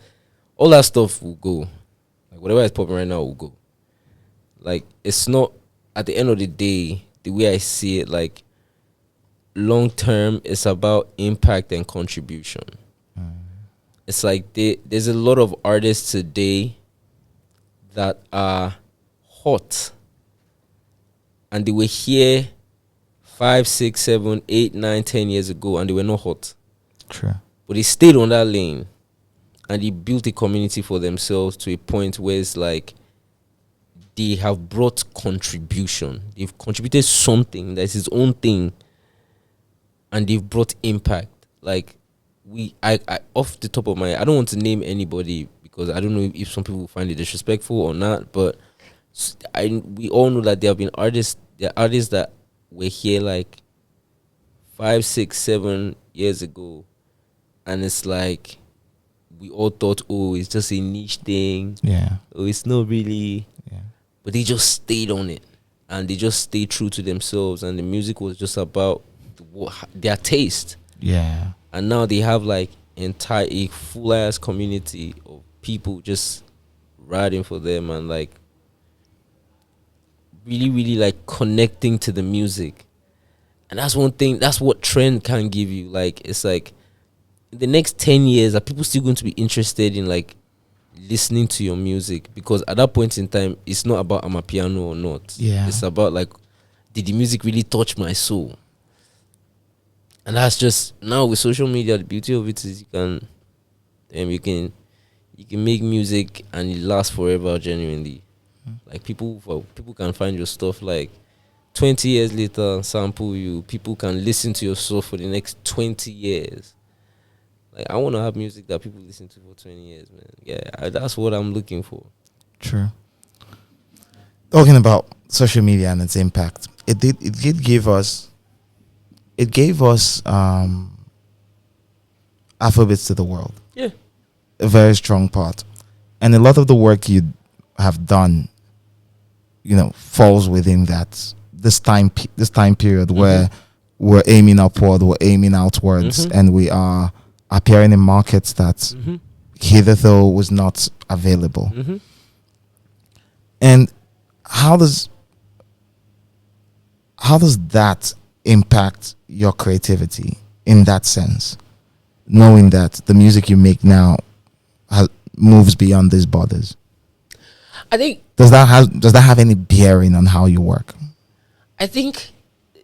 all that stuff will go. Like, whatever is popping right now will go. Like, it's not, at the end of the day, the way I see it, like, long term, it's about impact and contribution. It's like there's a lot of artists today that are hot, and they were here 5, 6, 7, 8, 9, 10 years ago, and they were not hot. True. But they stayed on that lane, and they built a community for themselves to a point where it's like they have brought contribution. They've contributed something that's its own thing, and they've brought impact. Like, I off the top of my head, I don't want to name anybody because I don't know if some people find it disrespectful or not, but we all know that there have been artists, there are artists that were here like 5, 6, 7 years ago, and it's like we all thought, oh, it's just a niche thing. Yeah. Oh, it's not really. Yeah. But they just stayed on it, and they just stayed true to themselves, and the music was just about their taste. Yeah. And now they have like a full ass community of people just riding for them and like really, really like connecting to the music. And that's one thing, that's what trend can give you. Like, it's like in the next 10 years, are people still going to be interested in like listening to your music? Because at that point in time, it's not about I'm a piano or not. Yeah. It's about like, did the music really touch my soul? And that's just, now with social media, the beauty of it is you can make music and it lasts forever, genuinely. Like people can find your stuff like 20 years later and sample you. People can listen to your stuff for the next 20 years. Like, I want to have music that people listen to for 20 years, man. Yeah, that's what I'm looking for. True. Talking about social media and its impact, it gave us Afrobeats to the world. Yeah. A very strong part. And a lot of the work you have done, falls within this time period where we're aiming upward, we're aiming outwards, and we are appearing in markets that hitherto was not available. And how does that impact your creativity in that sense, knowing that the music you make now moves beyond these borders? I think, does that have any bearing on how you work? I think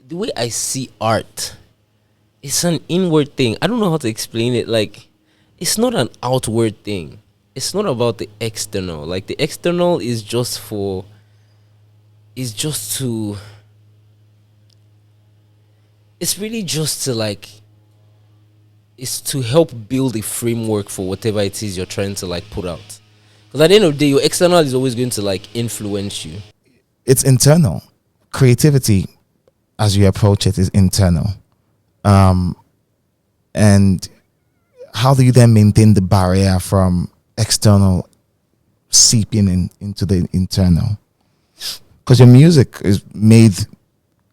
the way I see art, it's an inward thing. I don't know how to explain it. Like, it's not an outward thing. It's not about the external. Like, the external is just it's really just to like, it's to help build a framework for whatever it is you're trying to like put out. Because at the end of the day, your external is always going to like influence you. It's internal. Creativity, as you approach it, is internal. And how do you then maintain the barrier from external seeping into the internal? Because your music is made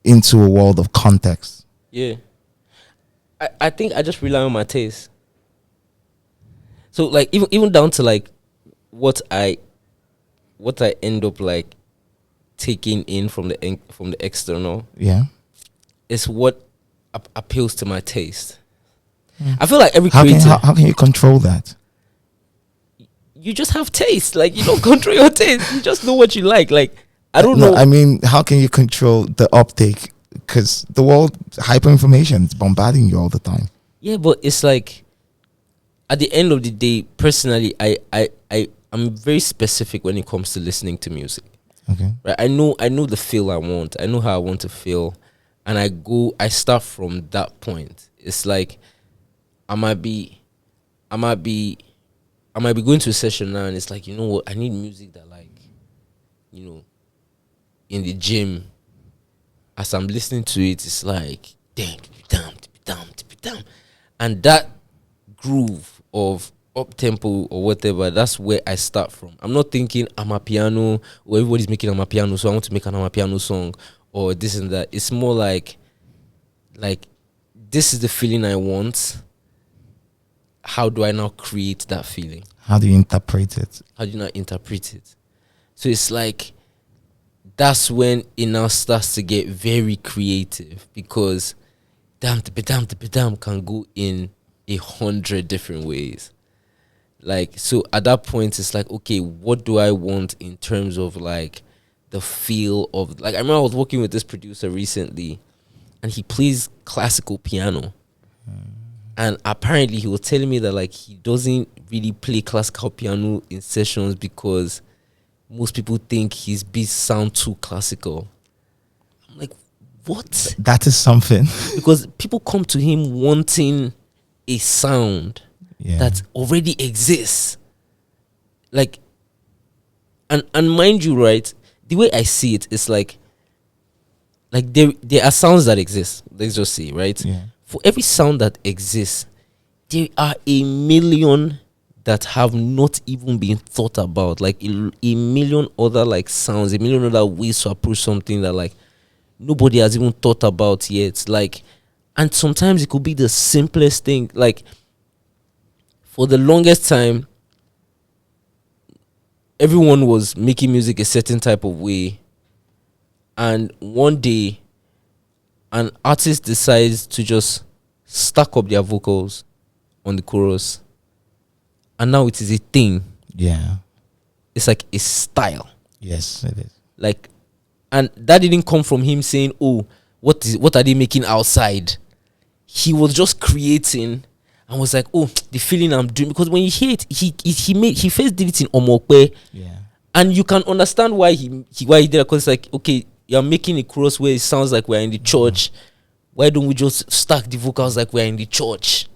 into a world of context. Yeah. I think I just rely on my taste. So like even down to like what I end up like taking in from the external. Yeah. Is what appeals to my taste. I feel like every creator, how can you control that? You just have taste. Like, you don't control your taste. You just know what you like. Like, I don't know. I mean, how can you control the uptake? Because the world, hyper-information, is bombarding you all the time. Yeah, but it's like, at the end of the day, personally, I'm very specific when it comes to listening to music. Okay. Right? I know the feel I want. I know how I want to feel. And I start from that point. It's like, I might be going to a session now and it's like, you know what, I need music that like, in the gym, as I'm listening to it, it's like, damn. And that groove of up tempo or whatever, that's where I start from. I'm not thinking I'm a piano, or everybody's making I'm a piano, so I want to make an I'm a piano song, or this and that. It's more like this is the feeling I want. How do I now create that feeling? How do you interpret it? How do you not interpret it? So it's like, that's when it now starts to get very creative, because damn can go in 100 different ways. Like, so at that point, it's like, okay, what do I want in terms of like the feel of, like, I remember I was working with this producer recently, and he plays classical piano. And apparently he was telling me that like he doesn't really play classical piano in sessions because most people think his beats sound too classical. I'm like, what? That is something. Because people come to him wanting a sound Yeah. that already exists. Like, and mind you, right? The way I see it is like there are sounds that exist. Let's just say, right? Yeah. For every sound that exists, there are a million that have not even been thought about. Like a million other like sounds, a million other ways to approach something that like nobody has even thought about yet. Like, and sometimes it could be the simplest thing. Like, for the longest time, everyone was making music a certain type of way, and one day an artist decides to just stack up their vocals on the chorus, and now it is a thing. Yeah. It's like a style. Yes, it is. Like, and that didn't come from him saying, oh, what are they making outside? He was just creating and was like, oh, the feeling I'm doing. Because when you hear it, he first did it in Omokwe. Yeah. And you can understand why he did it, because it's like, okay, you're making a chorus where it sounds like we're in the church. Why don't we just stack the vocals like we're in the church?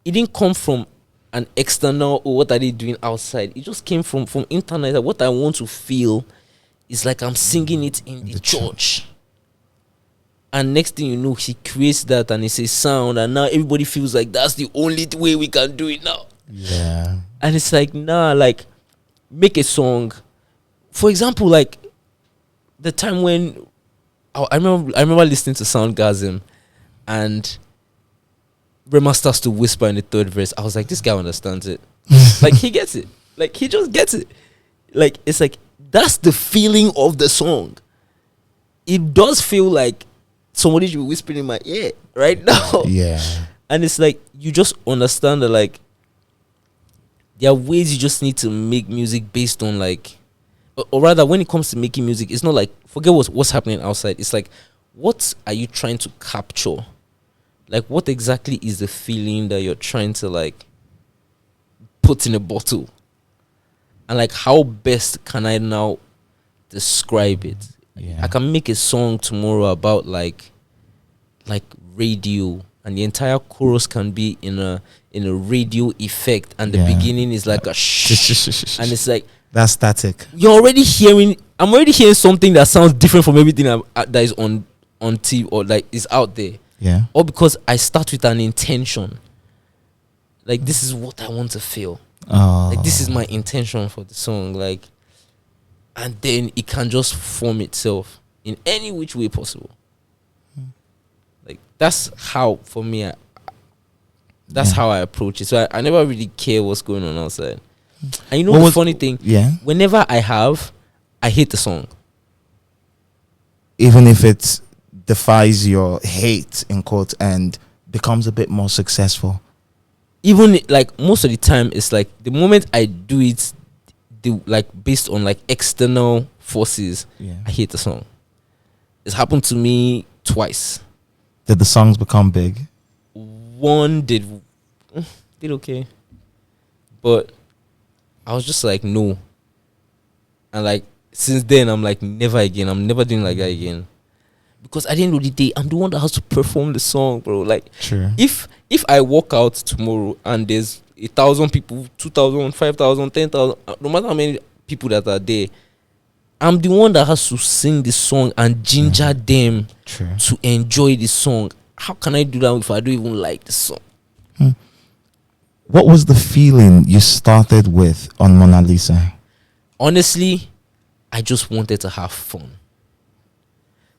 It didn't come from an external, or what are they doing outside? It just came from internal. Like, what I want to feel is like I'm singing it in the church. And next thing you know, he creates that and it's a sound, and now everybody feels like that's the only way we can do it now. Yeah. And it's like, nah, like, make a song. For example, like the time when I remember listening to Soundgasm, and Rema starts to whisper in the third verse. I was like, this guy understands it. Like, he gets it. Like, he just gets it. Like, it's like, that's the feeling of the song. It does feel like somebody should be whispering in my ear right now. Yeah. And it's like, you just understand that, like, there are ways you just need to make music based on, like, or rather, when it comes to making music, it's not like, forget what's happening outside. It's like, what are you trying to capture? Like, what exactly is the feeling that you're trying to, like, put in a bottle? And, like, how best can I now describe it? Yeah. I can make a song tomorrow about, like radio, and the entire chorus can be in a radio effect, and the beginning is like a shh, and it's like, that's static. I'm already hearing something that sounds different from everything that is on TV or like is out there. Yeah. Or because I start with an intention. Like, this is what I want to feel. Oh. Like, this is my intention for the song. Like, and then it can just form itself in any which way possible. Like, that's how, for me, that's how I approach it. So I never really care what's going on outside. And you know the funny thing? Yeah. Whenever I hate the song. Even if it defies your hate, in quote, and becomes a bit more successful. Even, like, most of the time, it's like, the moment I do it, like, based on, like, external forces, I hate the song. It's happened to me twice. Did the songs become big? One did okay, but I was just like, no. And, like, since then, I'm like, never again. I'm never doing like that again. Because at the end of the day, I'm the one that has to perform the song, bro. Like, sure. If I walk out tomorrow and there's 1,000 people, 2,000, 5,000, 10,000, no matter how many people that are there, I'm the one that has to sing the song and ginger them to enjoy the song. How can I do that if I don't even like the song? What was the feeling you started with on Monalisa? Honestly, I just wanted to have fun.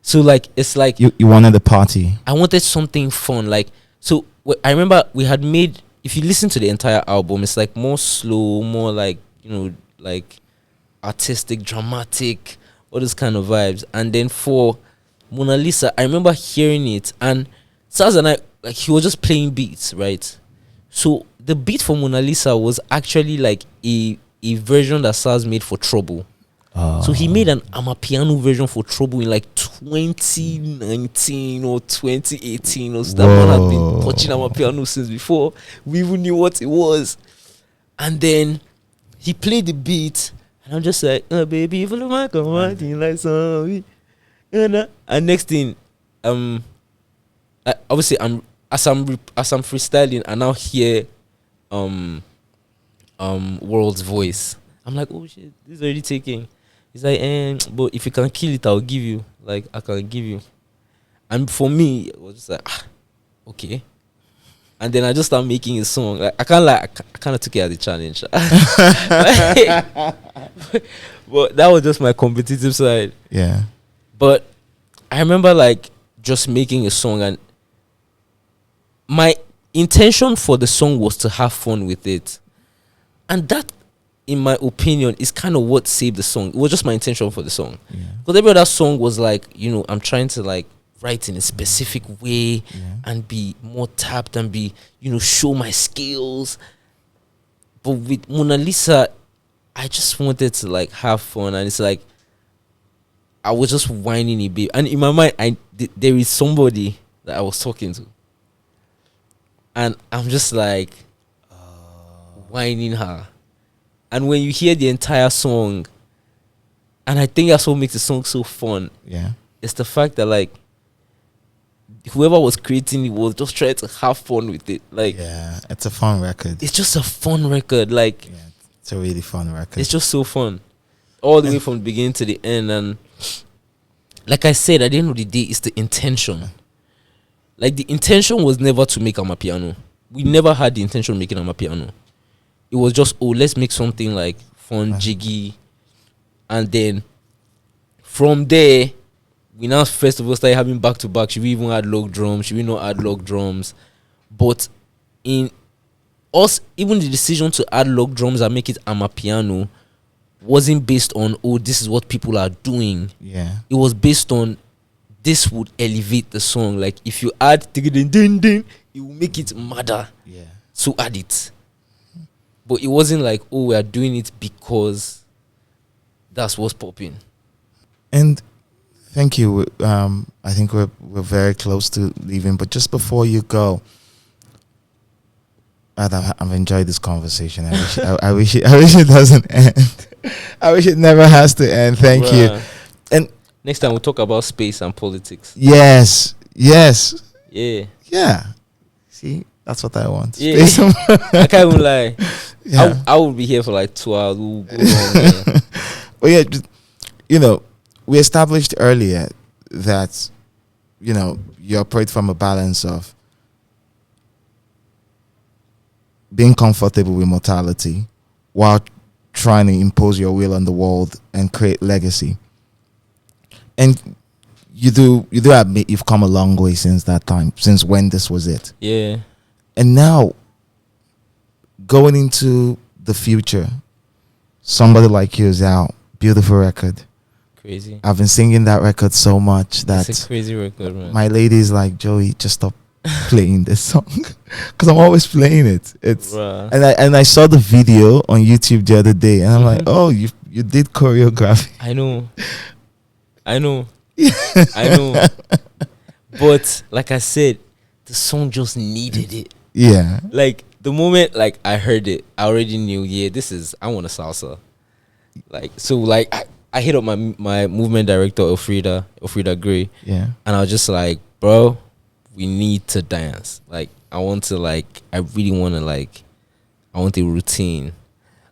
So, like, it's like, you wanted a party. I wanted something fun. Like, so I remember we had made, if you listen to the entire album, it's like more slow, more like, you know, like artistic, dramatic, all those kind of vibes. And then for Monalisa, I remember hearing it, and Sarz and I, like, he was just playing beats, right? So the beat for Monalisa was actually like a version that Sarz made for Trouble. So he made an Amapiano version for Trouble in like 2019 or 2018 or stuff. Man had been touching Amapiano since before we even knew what it was. And then he played the beat, and I'm just like, oh, baby, follow my command, like something. And next thing, obviously as I'm freestyling, I now hear World's voice. I'm like, oh shit, this is already taking. He's like, but if you can kill it, I'll give you. Like, I can give you. And for me, it was just like, okay. And then I just started making a song. Like, I kind of took it as a challenge. But that was just my competitive side. Yeah. But I remember like just making a song, and my intention for the song was to have fun with it. And that, in my opinion, is kind of what saved the song. It was just my intention for the song. Because every other song was like, I'm trying to like write in a specific way and be more tapped and be, show my skills. But with Monalisa, I just wanted to like have fun, and it's like I was just whining a bit. And in my mind, there is somebody that I was talking to, and I'm just like whining her. And when you hear the entire song, and I think that's what makes the song so fun. Yeah. It's the fact that like whoever was creating it was just trying to have fun with it. Like, yeah, it's a fun record. It's just a fun record. Like, yeah, it's a really fun record. It's just so fun, all the way from the beginning to the end. And like I said, at the end of the day, it's the intention. Like, the intention was never to make Amapiano. We never had the intention of making Amapiano. It was just, let's make something like fun, jiggy. And then from there, we now first of all started having back to back. Should we even add log drums? Should we not add log drums? But in us, even the decision to add log drums and make it Amapiano wasn't based on, this is what people are doing. Yeah. It was based on, this would elevate the song. Like, if you add ding ding ding, it will make it madder. Yeah. So add it. But it wasn't like, we are doing it because that's what's popping. And thank you. I think we're very close to leaving. But just before you go, I've enjoyed this conversation. I wish it doesn't end. I wish it never has to end. Thank you. And next time we'll talk about space and politics. Yes. Yeah. Yeah. See, that's what I want. Yeah. I can't even lie. Yeah. I will be here for like 2 hours. We'll go on. Well, yeah, we established earlier that, you operate from a balance of being comfortable with mortality while trying to impose your will on the world and create legacy. And you do admit you've come a long way since that time, since when this was it. Yeah. And now, going into the future, somebody like you is out. Beautiful record. Crazy. I've been singing that record so much that it's a crazy record, man. My lady's like, Joey, just stop playing this song, because I'm always playing it. It's and I saw the video on YouTube the other day, and I'm like, oh, you did choreography. I know. I know. But like I said, the song just needed it. Yeah. Like, the moment like I heard it, I already knew, I want a salsa. Like, so like I hit up my movement director, Elfrida Gray. Yeah. And I was just like, bro, we need to dance. Like, I really want to I want a routine.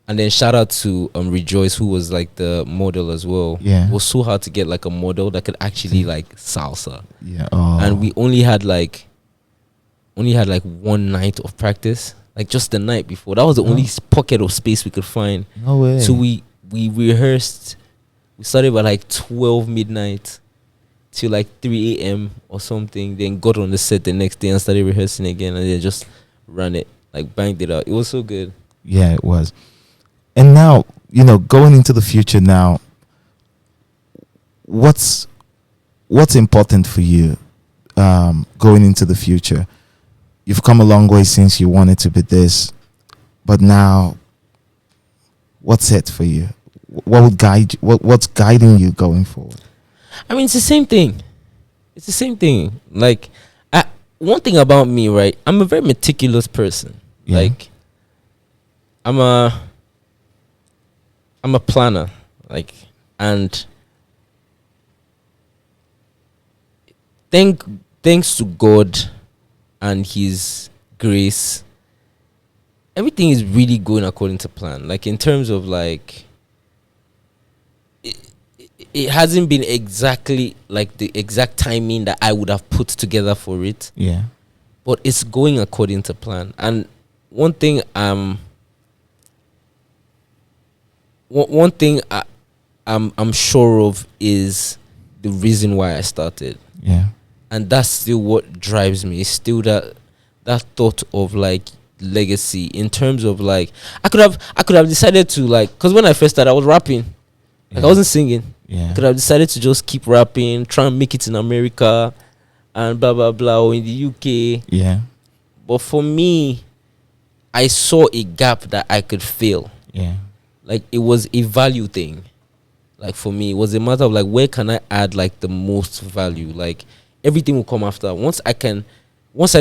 And then shout out to Rejoice, who was like the model as well. Yeah. It was so hard to get like a model that could actually like salsa. Yeah. Oh. And we only had like 1 night of practice. Like, just the night before. That was the only pocket of space we could find. No way. So we rehearsed. We started by like 12 midnight till like 3 a.m. or something. Then got on the set the next day and started rehearsing again. And then just ran it. Like, banged it out. It was so good. Yeah, it was. And now, going into the future now, what's important for you going into the future? You've come a long way since you wanted to be this, but now, what's it for you? What would guide you? What's guiding you going forward? I mean, it's the same thing. It's the same thing. Like, one thing about me, right? I'm a very meticulous person. Yeah. Like, I'm a planner. Like, and thanks to God, and His grace, everything is really going according to plan. Like in terms of like, it hasn't been exactly like the exact timing that I would have put together for it. Yeah. But it's going according to plan. And one thing one thing I'm sure of is the reason why I started. Yeah. And that's still what drives me. It's still that thought of like legacy, in terms of like I could have decided to, like, because when I first started I was rapping. Like I wasn't singing. Yeah. I could have decided to just keep rapping, try and make it in America and blah blah blah, or in the UK. Yeah. But for me, I saw a gap that I could fill. Yeah. Like it was a value thing. Like for me, it was a matter of like, where can I add like the most value? Like everything will come after. Once I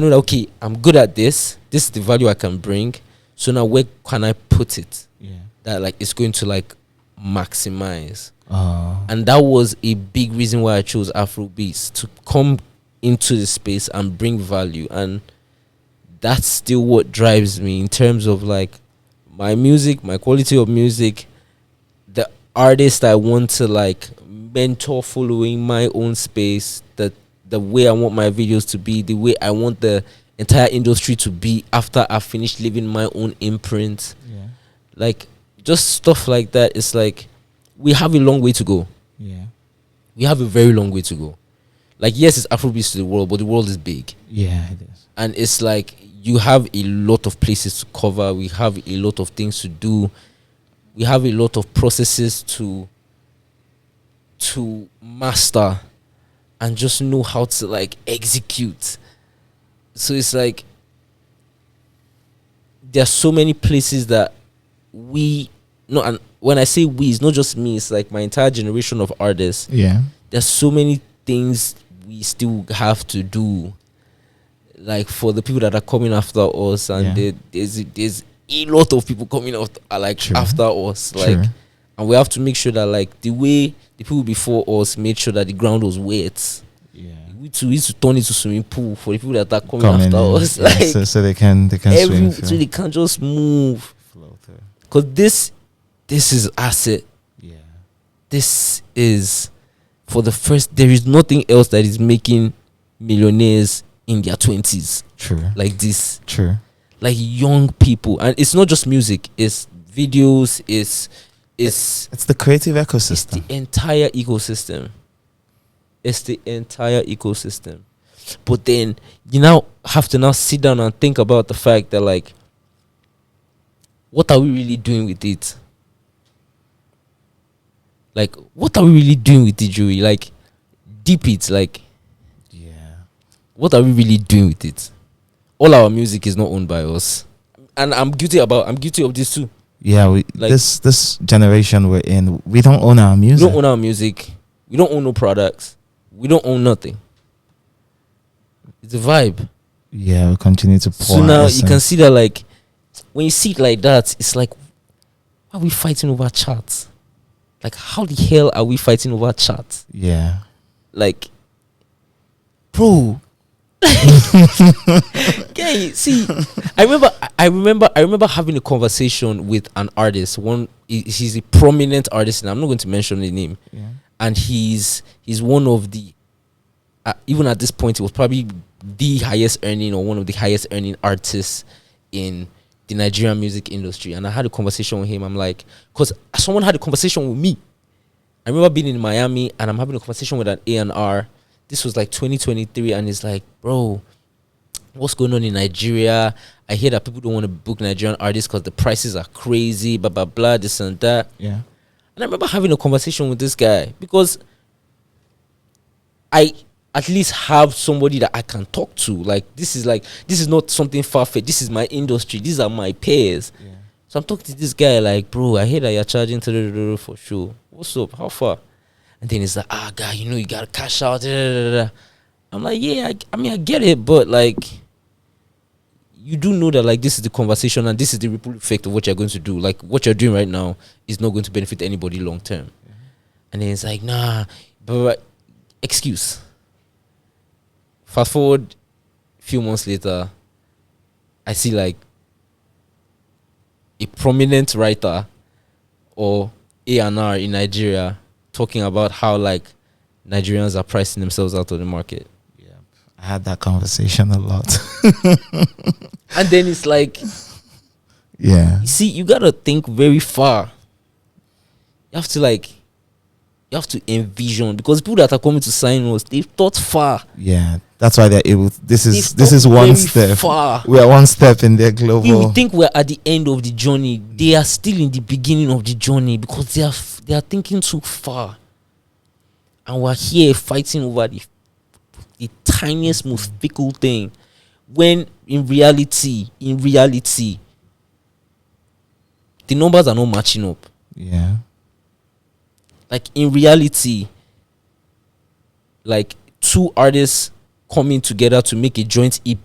know that, okay, I'm good at this is the value I can bring. So now where can I put it? Yeah. That like it's going to like maximize. Oh. And that was a big reason why I chose Afrobeats, to come into the space and bring value. And that's still what drives me in terms of like my music, my quality of music, the artist I want to like mentor following my own space, the way I want my videos to be, the way I want the entire industry to be after I finish leaving my own imprint. Yeah. Like just stuff like that. It's like we have a long way to go. Yeah. We have a very long way to go. Like yes, it's Afrobeats to the world, but the world is big. Yeah, it is. And it's like you have a lot of places to cover. We have a lot of things to do. We have a lot of processes to master and just know how to like execute. So it's like there are so many places that and when I say we, it's not just me, it's like my entire generation of artists. Yeah. There's so many things we still have to do, like for the people that are coming after us, and there's a lot of people coming after after us, like, and we have to make sure that like the way the people before us made sure that the ground was wet. Yeah. We need to turn it to swimming pool for the people that are coming after us, yeah, like so they can swim through. so they can't just move, Flow through. because this is asset. Yeah. This is for the first. There is nothing else that is making millionaires in their 20s True. like this. True. Like young people, and it's not just music. It's videos. It's the creative it's ecosystem. the entire ecosystem. It's the entire ecosystem. But then you now have to now sit down and think about the fact that like, what are we really doing with it? Like, what are we really doing with it, Joey? Like, deep it. Like, Yeah. what are we really doing with it? All our music is not owned by us, and I'm guilty of this too. Yeah, Like- this generation we're in, we don't own our We music. don't own our music. We don't own no products. We don't own nothing. It's a vibe. Yeah, we continue to pour. So now you essence. can see that, like, when you see it like that, it's like, why are we fighting over charts? Like, how the hell are we fighting over charts? Yeah. Like, bro. Okay, see, I remember having a conversation with an artist. He's a prominent artist, and I'm not going to mention the name. Yeah. And he's one of the even at this point, he was probably the highest earning or one of the highest earning artists in the Nigerian music industry. And I had a conversation with him. I'm like, because someone had a conversation with me. I remember being in Miami and I'm having a conversation with an A&R. This was like 2023, and it's like, bro, what's going on in Nigeria? I hear that people don't want to book Nigerian artists because the prices are crazy, blah blah blah, this and that. Yeah. And I remember having a conversation with this guy because I at least have somebody that I can talk to. Like, this is not something far-fetched. This is my industry. These are my peers. Yeah. So I'm talking to this guy like, bro, I hear that you're charging for sure. What's up? How far? And then he's like, guy, you gotta cash out. I'm like, yeah, I mean, I get it, but like, you do know that like this is the conversation and this is the ripple effect of what you're going to do. Like, what you're doing right now is not going to benefit anybody long term. And then it's like, nah, but excuse. Fast forward few months later, I see like a prominent writer or A&R in Nigeria talking about how like Nigerians are pricing themselves out of the market. Yeah, I had that conversation a lot. And then it's like, Yeah, you see, you gotta think very far. You have to envision, because people that are coming to sign us, they've thought far. yeah. That's why they're able. This They've is thought one very step. far. We are one step in their We global. think we're at the end of the journey. They are still in the beginning of the journey because they are thinking too far. And we're here fighting over the tiniest, most fickle thing. When in reality, the numbers are not matching up. Yeah, Like in reality, like two artists coming together to make a joint EP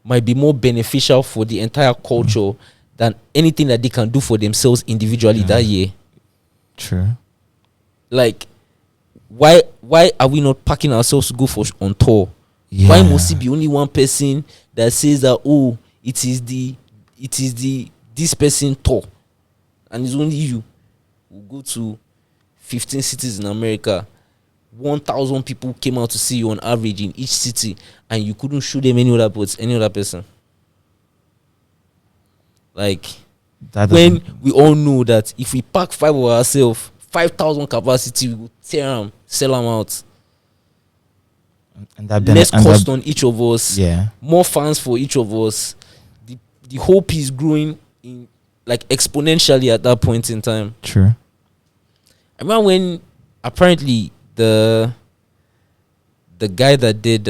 might be more beneficial for the entire culture than anything that they can do for themselves individually that year. true. Like, why are we not packing ourselves to go for on tour? Yeah. Why must it be only one person that says that, oh, it is the this person tour, and it's only you who go to 15 cities in America? 1,000 people came out to see you on average in each city, and you couldn't show them any other person. Like, That when doesn't- we all know that if we pack 5 of ourselves, 5,000 capacity, we will tear them, sell them out. and that Less and cost that- on each of us. Yeah, More fans for each of us. The hope is growing in like exponentially at that point in time. true. I remember when apparently the guy that did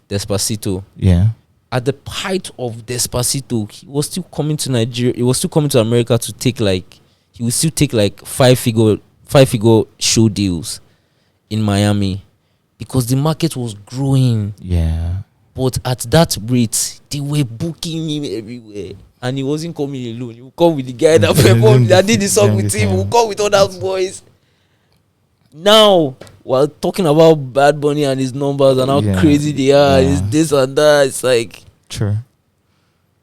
Despacito, Yeah, at the height of Despacito, he was still coming to Nigeria. He was still coming to America to take like, he would still take like five figure show deals in Miami because the market was growing. yeah. But at that rate, they were booking him everywhere. And he wasn't coming alone. He would come with the guy that performed, that did the song with him. He would come with other boys. Now, we're talking about Bad Bunny and his numbers and how Yeah. crazy they are. Yeah. It's this and that. It's like, True.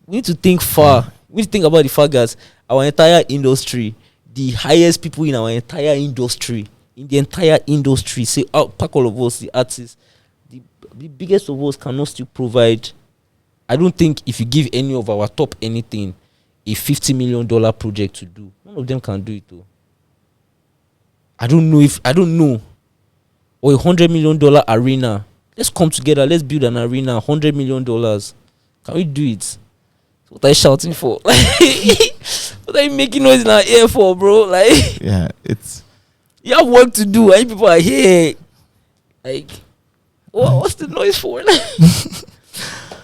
we need to think far. We need to think about the fact that our entire industry, the highest people in our entire industry, say, pack all of us, the artists, the biggest of us cannot still provide. I don't think if you give any of our top anything a $50 million project to do, none of them can do it though. I don't know. Or $100 million arena. Let's come together. Let's build an arena. $100 million. Can we do it? What are you shouting for? What are you making noise in our ear for, bro? Like, Yeah, it's you have work to do. And people are here. Like, what's the noise for?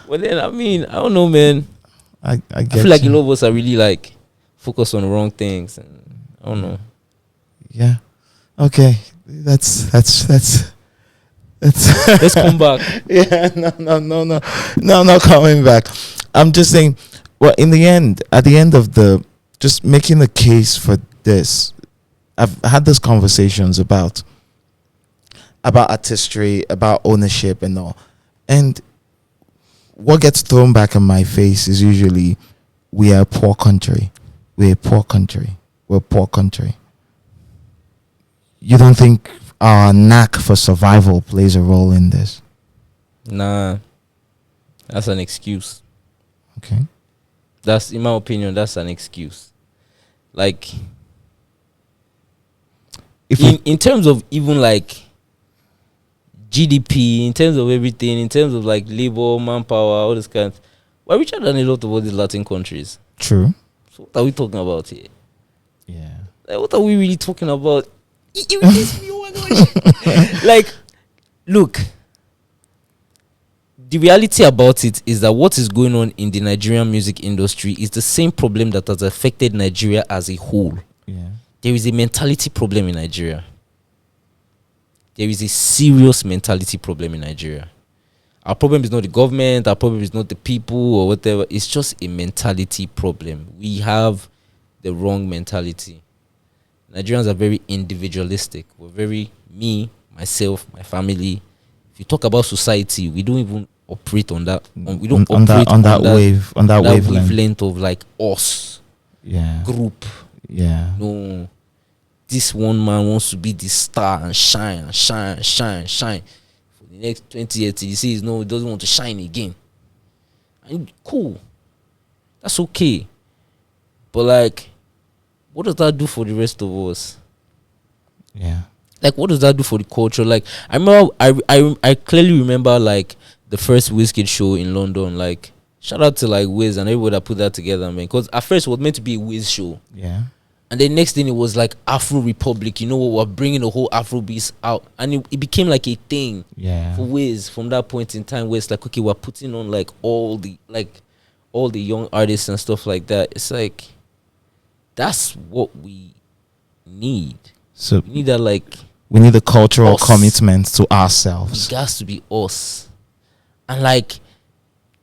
Well, then, I mean, I don't know, man. I I get feel like a you. lot of us are really like focused on the wrong things. And I don't know. Yeah. Okay. That's Let's come back. Yeah, no, not coming back. I'm just saying, well, in the end, at the end of the, just making the case for this, I've had these conversations about artistry, about ownership and all. And what gets thrown back in my face is usually, we are a poor country. We're a poor country. We're a poor country. You don't think our knack for survival plays a role in this? Nah. That's an excuse. Okay. That's, in my opinion, that's an excuse. Like, If in terms of even like GDP, in terms of everything, in terms of like labor, manpower, all this kind, we're richer than a lot of all these Latin countries. True. So what are we talking about here? Yeah. Like, what are we really talking about? It irritates me. Oh my gosh. Like, look, the reality about it is that what is going on in the Nigerian music industry is the same problem that has affected Nigeria as a whole. Yeah. There is a mentality problem in Nigeria. There is a serious mentality problem in Nigeria. Our problem is not the government, our problem is not the people or whatever. It's just a mentality problem. We have the wrong mentality. Nigerians are very individualistic. We're very me, myself, my family. If you talk about society, we don't even operate on that. We don't on operate that wavelength. wavelength of like us Yeah. group. Yeah. No, this one man wants to be the star and shine and shine and shine and shine for the next 20 years. He says no, he doesn't want to shine again. And cool, that's okay. But like, what does that do for the rest of us? Yeah. Like, what does that do for the culture? Like, I remember, I clearly remember like the first Wizkid show in London. Like, shout out to like Wiz and everybody that put that together, man. Because at first it was meant to be a Wiz show. Yeah. And then next thing it was like Afro Republic, you know, we're bringing the whole Afrobeats out. And it became like a thing for Wiz from that point in time where it's like, okay, we're putting on like all the young artists and stuff like that. It's like, that's what we need. So we need that, like, we need a cultural us. Commitment to ourselves. It has to be us. And like,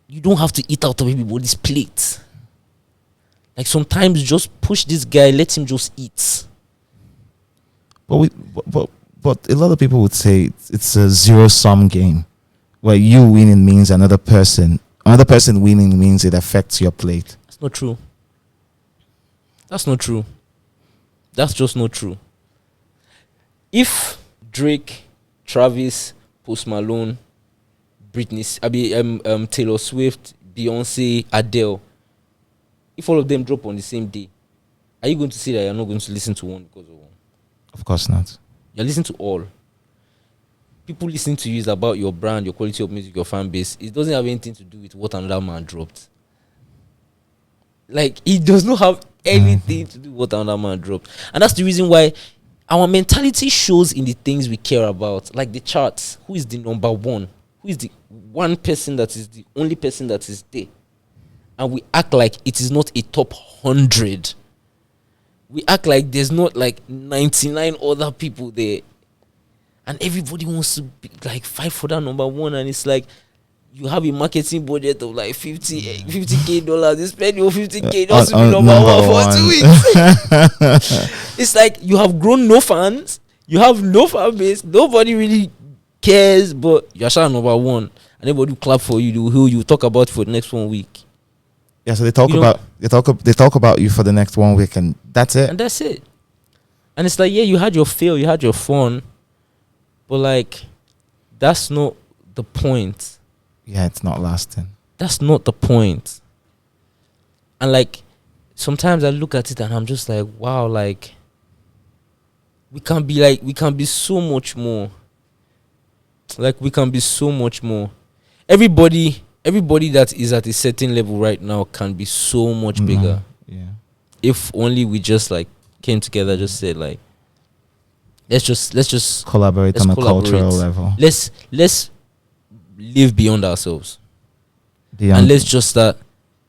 you don't have to eat out of everybody's plate. Like, sometimes just push this guy, let him just eat. But a lot of people would say it's a zero-sum game, where you winning means another person winning means it affects your plate. That's not true. That's not true. That's just not true. If Drake, Travis, Post Malone, Britney, Taylor Swift, Beyonce, Adele, if all of them drop on the same day, are you going to say that you're not going to listen to one because of one? Of course not. You're listening to all. People listening to you is about your brand, your quality of music, your fan base. It doesn't have anything to do with what another man dropped. Like, it does not have anything to do with what another man dropped. And that's the reason why our mentality shows in the things we care about. Like the charts. Who is the number one? Who is the one person that is the only person that is there? And we act like it is not a top 100. We act like there's not like 99 other people there. And everybody wants to be like fight for that number one. And it's like, you have a marketing budget of like $50K. You spend your $50K just to be number one for 2 weeks. It's like you have grown no fans. You have no fan base. Nobody really cares, but you're sure number one. And everybody will clap for you. Who you talk about for the next 1 week. Yeah, so they talk about you for the next 1 week, and that's it. And that's it. And it's like, yeah, you had your feel, you had your fun, but like, that's not the point. Yeah, it's not lasting. That's not the point. And like, sometimes I look at it and I'm just like, wow, like, we can be so much more. Like, we can be so much more. Everybody that is at a certain level right now can be so much bigger. Yeah. If only we just like came together, just said like, let's just collaborate on a cultural level. Let's live beyond ourselves. And let's just start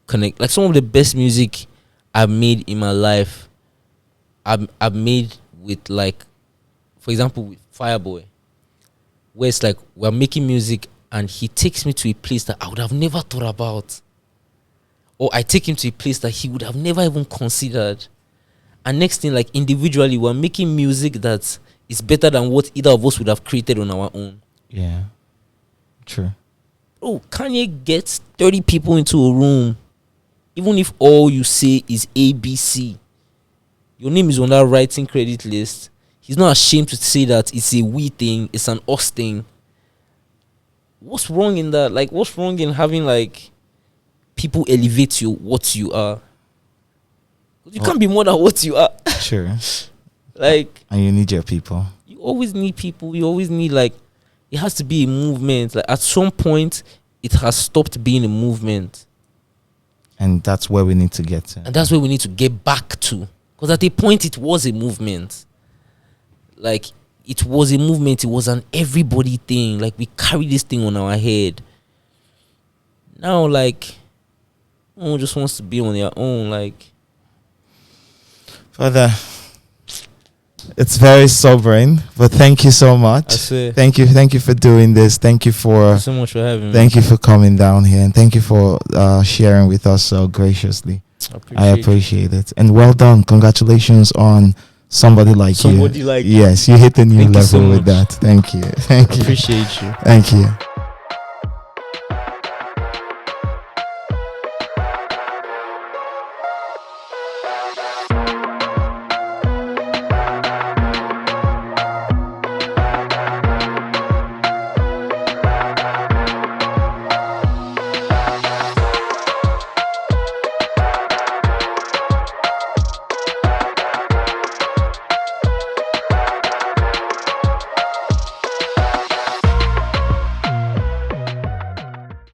connect. Like, some of the best music I've made in my life, I've made with, like, for example, with Fireboy, where it's like we're making music and he takes me to a place that I would have never thought about, or I take him to a place that he would have never even considered. And next thing, like, individually, we're making music that is better than what either of us would have created on our own. Yeah. True. Oh, Kanye gets 30 people into a room. Even if all you say is ABC, your name is on that writing credit list. He's not ashamed to say that it's a we thing, it's an us thing. What's wrong in that? Like, what's wrong in having, like, people elevate you what you are? You can't be more than what you are. Sure. Like, and you need your people. You always need people. You always need, like, it has to be a movement. Like, at some point, it has stopped being a movement. And that's where we need to get to. And that's where we need to get back to. Because at a point, it was a movement. Like, it was a movement. It was an everybody thing. Like, we carry this thing on our head. Now, like, no one just wants to be on their own. Like, Father, it's very sobering, but thank you so much. Thank you for doing this. Thank you so much for having me. Thank you for coming down here, and thank you for sharing with us so graciously. I appreciate it, and well done. Congratulations on Somebody Like You. Like yes, you hit a new level with that. Thank you. I appreciate you. Thank you.